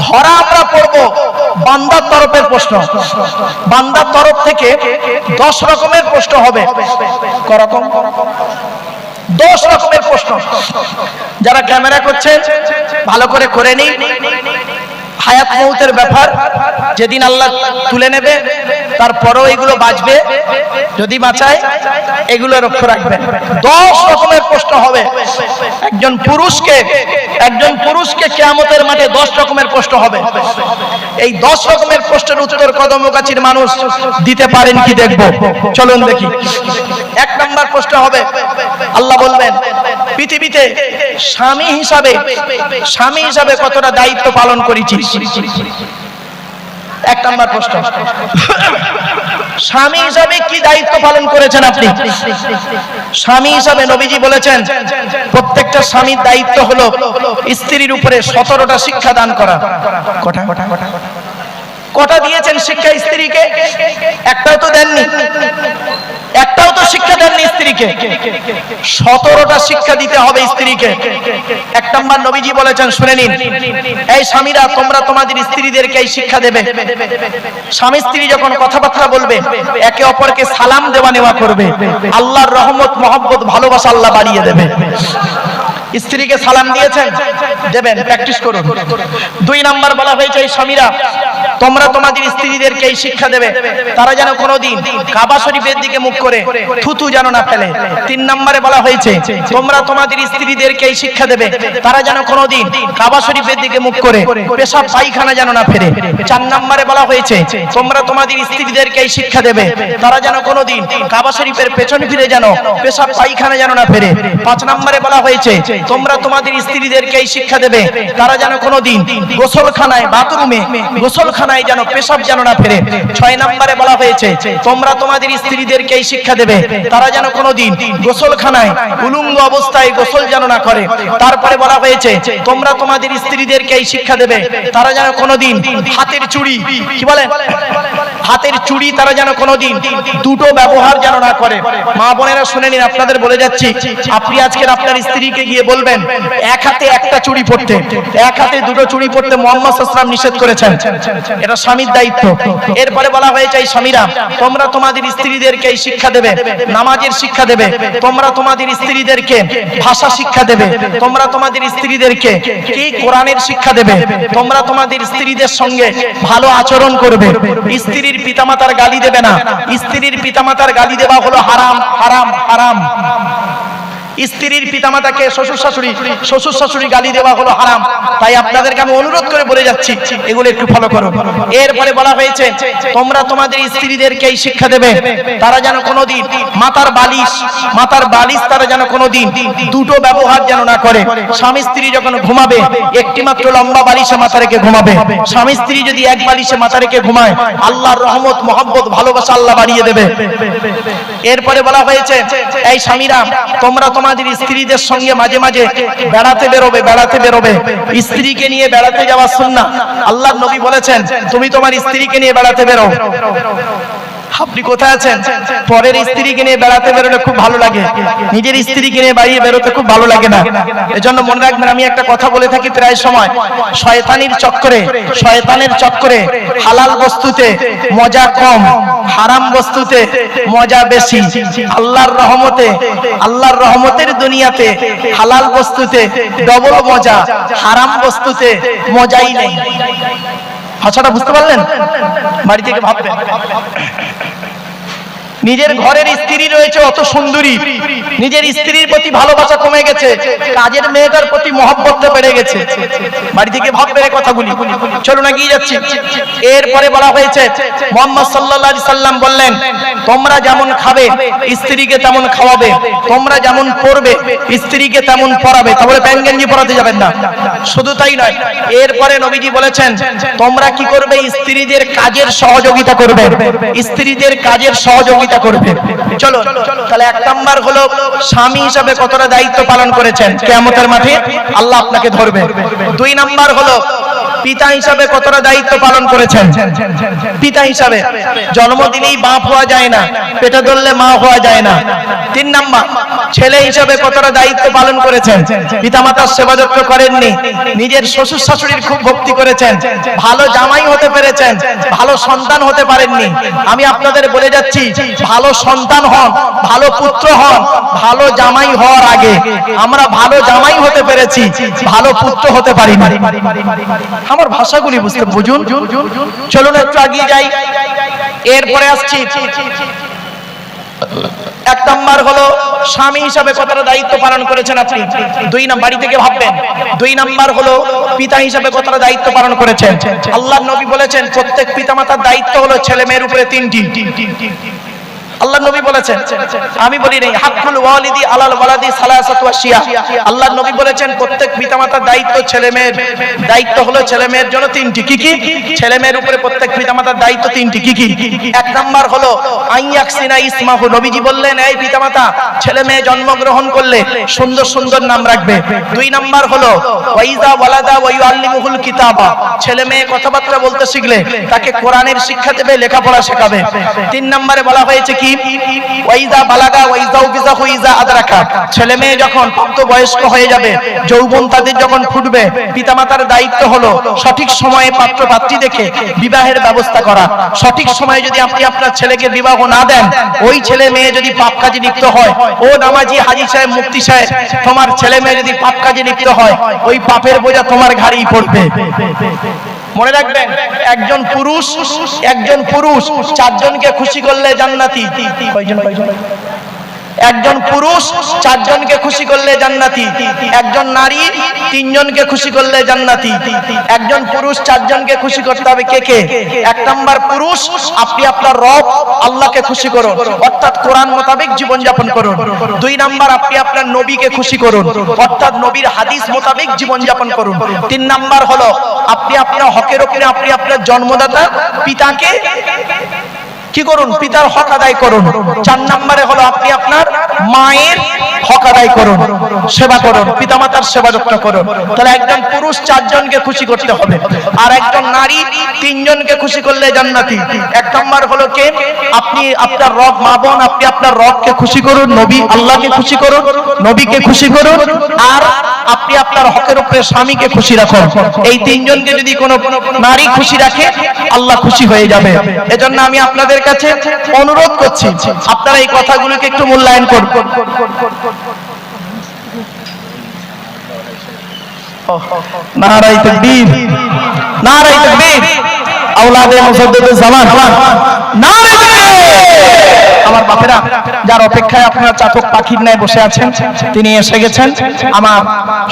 ধরা আমরা পড়ব বান্দার তরফের প্রশ্ন। বান্দার তরফ থেকে 10 রকমের প্রশ্ন হবে। করকম 10 রকমের প্রশ্ন। যারা ক্যামেরা করছেন ভালো করে করে নিন। হায়াত মউতের ব্যাপার, যেদিন আল্লাহ তুলে নেবে তারপরেও এগুলো বাঁচবে, যদি বাঁচায় এগুলো লক্ষ্য রাখবেন। 10 রকমের প্রশ্ন হবে। একজন পুরুষকে কিয়ামতের মাঠে 10 রকমের প্রশ্ন হবে। এই 10 রকমের প্রশ্নের উত্তর কদমগাছির মানুষ দিতে পারেন কি দেখব। চলুন দেখি। 1 নাম্বার প্রশ্ন হবে, আল্লাহ বলবেন পৃথিবীতে স্বামী হিসাবে কতটা দায়িত্ব পালন করেছিস? 1 নাম্বার প্রশ্ন, স্বামী হিসাবে কি দায়িত্ব পালন করেছেন আপনি? স্বামী হিসাবে নবীজি বলেছেন প্রত্যেকটা স্বামীর দায়িত্ব হলো স্ত্রীর উপরে 17টা শিক্ষা দান করা। কটা দিয়েছেন শিক্ষা স্ত্রীকে? একটাও তো দেননি, একটাও তো শিক্ষা দেননি স্ত্রীকে। 17টা শিক্ষা দিতে হবে স্ত্রীকে। 1 নাম্বার নবীজি বলেছেন, শুনে নিন, এই স্বামীরা তোমরা তোমাদের স্ত্রীদেরকে এই শিক্ষা দেবে, স্বামী স্ত্রী যখন কথাবার্তা বলবে একে অপরকে সালাম দেওয়া নেওয়া করবে, আল্লাহর রহমত, মহব্বত, ভালোবাসা আল্লাহ বাড়িয়ে দেবে। স্ত্রীকে সালাম দিয়েছেন, দেবেন, প্র্যাকটিস করুন। 2 নাম্বার বলা হয়েছে এই স্বামীরা তোমরা তোমাদের স্ত্রীদেরকে এই শিক্ষা দেবে তারা যেন কোনোদিন কাবা শরীফের দিকে মুখ করে থুতু যেন না ফেলে। 3 নম্বরে বলা হয়েছে তোমরা তোমাদের স্ত্রীদেরকে এই শিক্ষা দেবে তারা যেন কোনোদিন কাবা শরীফের দিকে মুখ করে পেশাব পায়খানা যেন না ফেলে। 4 নম্বরে বলা হয়েছে তোমরা তোমাদের স্ত্রীদেরকে এই শিক্ষা দেবে তারা যেন কোনোদিন কাবা শরীফের পেছন ফিরে যেন পেশাব পায়খানা যেন না ফেলে। 5 নম্বরে বলা হয়েছে তোমরা তোমাদের স্ত্রীদেরকে এই শিক্ষা দেবে তারা যেন কোনোদিন গোসলখানায় বাথরুমে গোসলখানায় যেন পেশাব যেন না ফেলে। 6 নম্বরে বলা হয়েছে তোমরা তোমাদের স্ত্রীদেরকে এই শিক্ষা দেবে তারা যেন কোনোদিন গোসলখানায় উলঙ্গ অবস্থায় গোসল যেন না করে। তারপরে বলা হয়েছে তোমরা তোমাদের স্ত্রীদেরকে এই শিক্ষা দেবে তারা যেন কোনোদিন হাতের চুড়ি, কি বলেন, হাতের চুড়ি তারা যেন কোনোদিন দুটো ব্যবহার যেন না করে। মা বোনেরা শুনে নিন, আপনাদের বলে যাচ্ছি, আপনি আজকে আপনার স্ত্রীকে গিয়ে বলবেন এক হাতে একটা চুড়ি পরতে, এক হাতে দুটো চুড়ি পরতে মুহাম্মদ সাল্লাল্লাহু আলাইহি ওয়াসাল্লাম নিষেধ করেছেন। এটা স্বামীর দায়িত্ব। এরপরে বলা হয়েছে এই স্বামীরা তোমরা তোমাদের স্ত্রীদেরকে এই শিক্ষা দেবে নামাজের শিক্ষা দেবে, তোমরা তোমাদের স্ত্রীদেরকে ভাষা শিক্ষা দেবে, তোমরা তোমাদের স্ত্রীদেরকে কি কোরআনের শিক্ষা দেবে, তোমরা তোমাদের স্ত্রীদের সঙ্গে ভালো আচরণ করবে। স্ত্রীর পিতামাতার গালি দেবে না, স্ত্রীর পিতামাতার গালি দেওয়া হলো হারাম হারাম হারাম। স্ত্রীর পিতামাতাকে শ্বশুর শাশুড়ি গালি দেওয়া হলো হারাম। তাই আপনাদেরকে আমি অনুরোধ করে বলে যাচ্ছি এগুলো একটু ফলো করো। এরপরে বলা হয়েছে তোমরা তোমাদের স্ত্রীদেরকে এই শিক্ষা দেবে তারা যেন কোনোদিন মাথার বালিশ তারা যেন কোনোদিন দুটো ব্যবহার যেন না করে। স্বামী স্ত্রী যখন ঘুমাবে একটি মাত্র লম্বা বালিশে মাথা রেখে ঘুমাবে। স্বামী স্ত্রী যদি এক বালিশে মাথা রেখে ঘুমায় আল্লাহর রহমত মহব্বত ভালোবাসা আল্লাহ বাড়িয়ে দেবে। এরপরে বলা হয়েছে এই স্বামীরা তোমরা তোমাদের স্ত্রীদের সঙ্গে মাঝে মাঝে বেড়াতে বেরোবে। স্ত্রীকে নিয়ে বেড়াতে যাওয়া সুন্নাহ। আল্লাহর নবী বলেছেন তুমি তোমার স্ত্রীকে নিয়ে বেড়াতে বেরো। আপনি কোথায় আছেন? পরের স্ত্রীকে নিয়ে বেড়াতে বেরোলে খুব ভালো লাগে, নিজের স্ত্রীকে নিয়ে বাইরে বেরোতে খুব ভালো লাগে না। এজন্য মনে রাখবেন, আমি একটা কথা বলে থাকি প্রায় সময়, শয়তানের চক্করে হালাল বস্তুতে মজা কম, হারাম বস্তুতে মজা বেশি। আল্লাহর রহমতের দুনিয়াতে হালাল বস্তুতে ডবল মজা, হারাম বস্তুতে মজাই নেই। ভাষাটা বুঝতে পারলেন? বাড়ি থেকে ভাববেন। নিজের ঘরের স্ত্রী রয়েছে অত সুন্দরী, নিজের স্ত্রীর প্রতি ভালোবাসা কমে গেছে, কাজের মেয়েটার প্রতি মহব্বতটা বেড়ে গেছে। বাড়ি থেকে ভাববেন এই কথাগুলি। চলুন এগিয়ে যাচ্ছি। এরপরে বলা হয়েছে মুহাম্মদ সাল্লাল্লাহু আলাইহি সাল্লাম বললেন তোমরা যেমন খাবে স্ত্রীকে তেমন খাওয়াবে, তোমরা যেমন পরবে স্ত্রীকে তেমন পরাবে। তাহলে প্যান্ট গেঞ্জি পরাতে যাবেন না। শুধু তাই নয়, এরপরে নবীজি বলেছেন তোমরা কি করবে, স্ত্রীদের কাজের সহযোগিতা করবে, স্ত্রীদের কাজের সহযোগিতা করবে। চলো তাহলে 1 নাম্বার হলো স্বামী হিসাবে কতটা দায়িত্ব পালন করেছেন, কিয়ামতের মাঠে আল্লাহ আপনাকে ধরবে। 2 নাম্বার হলো পিতা হিসাবে কতটা দায়িত্ব পালন করেছেন। পিতা হিসাবে জন্ম দিলেই বাপ হওয়া যায় না, পেটে ধরলে মা হওয়া যায় না। 3 নাম্বার ছেলে হিসাবে কতটা দায়িত্ব পালন করেছেন। পিতামাতার সেবা যত্ন করেননি, নিজের শ্বশুর শাশুড়ির খুব ভক্তি করেছেন, ভালো জামাই হতে পেরেছেন, ভালো সন্তান হতে পারেননি। আমি আপনাদের বলে যাচ্ছি ভালো সন্তান হন, ভালো পুত্র হন, ভালো জামাই হওয়ার আগে। আমরা ভালো জামাই হতে পেরেছি, ভালো পুত্র হতে পারিনি। আমার ভাষাগুলি বুঝুন। চলুন একটু এগিয়ে যাই। এরপরে আসছি 1 নাম্বার হলো স্বামী হিসাবে কতটা দায়িত্ব পালন করেছেন আপনি। 2 নাম্বার বাড়ি থেকে ভাববেন। 2 নাম্বার হলো পিতা হিসাবে কতটা দায়িত্ব পালন করেছেন। আল্লাহর নবী বলেছেন প্রত্যেক পিতামাতার দায়িত্ব হলো ছেলে মেয়ের উপরে 3টি। আল্লাহর নবী বলেছেন, আমি বলি নাই, হাক্কুল ওয়ালিদি আলাল ওয়ালাদি সালাসাতু আশিয়া। আল্লাহর নবী বলেছেন প্রত্যেক পিতামাতার দায়িত্ব ছেলে মেয়ের দায়িত্ব হলো ছেলে মেয়ের জন্য 3টি। কি কি? ছেলে মেয়ের উপরে প্রত্যেক পিতামাতার দায়িত্ব 3টি। কি কি? 1 নাম্বার হলো আইয়াকসিনা ইসমাহু। নবীজি বললেন এই পিতামাতা ছেলে মেয়ে জন্মগ্রহণ করলে সুন্দর সুন্দর নাম রাখবে। 2 নাম্বার হলো ওয়াইজা ওয়ালাদা ওয়া ইউআল্লিমুহুল কিতাবা। ছেলে মেয়ে কথাবার্তা বলতে শিখলে তাকে কোরআনের শিক্ষা দেবে, লেখাপড়া শেখাবে। 3 নম্বরে বলা হয়েছে কি ওয়াইজা বালাগা ওয়াইজাউ বিজাহু ইজা আদরাকা, ছেলে মেয়ে যখন প্রাপ্তবয়স্ক হয়ে যাবে, যৌবন তাদের যখন ফুটবে, পিতামাতার দায়িত্ব হলো সঠিক সময়ে পাত্র পাত্রী দেখে বিবাহের ব্যবস্থা করা। সঠিক সময়ে যদি আপনি আপনার ছেলেকে বিবাহ না দেন, ওই ছেলে মেয়ে যদি পাপ কাজে লিপ্ত হয়, ও নামাজি হাজী সাহেব মুফতি সাহেব, তোমার ছেলে মেয়ে যদি পাপ কাজে লিপ্ত হয়, ওই পাপের বোঝা তোমার ঘাড়েই পড়বে। মনে রাখবেন, একজন পুরুষ চারজনকে খুশি করলে জান্নাতি। একজন পুরুষ চারজনকে খুশি করলে জান্নাতি, একজন নারী তিনজনকে খুশি করলে জান্নাতি। একজন পুরুষ চারজনকে খুশি করতে হবে। কে কে? এক নাম্বার পুরুষ, আপনি আপনার রব আল্লাহকে খুশি করুন, অর্থাৎ কোরআন মোতাবেক জীবন যাপন করুন। দুই নাম্বার, আপনি আপনার নবীকে খুশি করুন, অর্থাৎ নবীর হাদিস মোতাবেক জীবন যাপন করুন। তিন নাম্বার হলো আপনি আপনার হকের উপরে আপনি আপনার জন্মদাতা পিতাকে কি করুন? পিতার হক আদায় করুন। চার নম্বরে হলো আপনি আপনার মায়ের হক আদায় করুন, সেবা করুন, পিতামাতার সেবা যত্ন করুন। তাহলে একজন পুরুষ চারজনকে খুশি করতে হবে, আর একজন নারী তিনজনকে খুশি করলে জান্নাতি। এক নম্বর হলো কে? আপনি আপনার রব, মা বোন, আপনি আপনার রবকে খুশি করুন, নবী আল্লাহকে খুশি করুন, নবীকে খুশি করুন, আর আপনি আপনার হকের উপরে স্বামীকে খুশি রাখুন। এই তিনজনকে যদি কোনো নারী খুশি রাখে, আল্লাহ খুশি হয়ে যাবে। এজন্য আমি আপনাদের কাছে অনুরোধ করছি, আপনারা এই কথাগুলোকে একটু মূল্যায়ন করুন। নারায়ে তাকবীর, নারায়ে তাকবীর, আওলাদে মুজাদ্দিদুজ জামান, নারায়ে তাকবীর। আমার বাপেরা, যার অপেক্ষায় আপনারা চাতক পাখির ন্যায় বসে আছেন, তিনি এসে গেছেন। আমার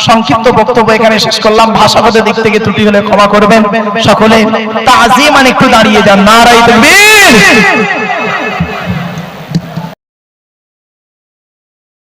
সংক্ষিপ্ত বক্তব্য এখানে শেষ করলাম। ভাষাগত দিক থেকে ত্রুটি হলে ক্ষমা করবেন। সকলে তাজিমান একটু দাঁড়িয়ে যান। নারায়ে তাকবীর।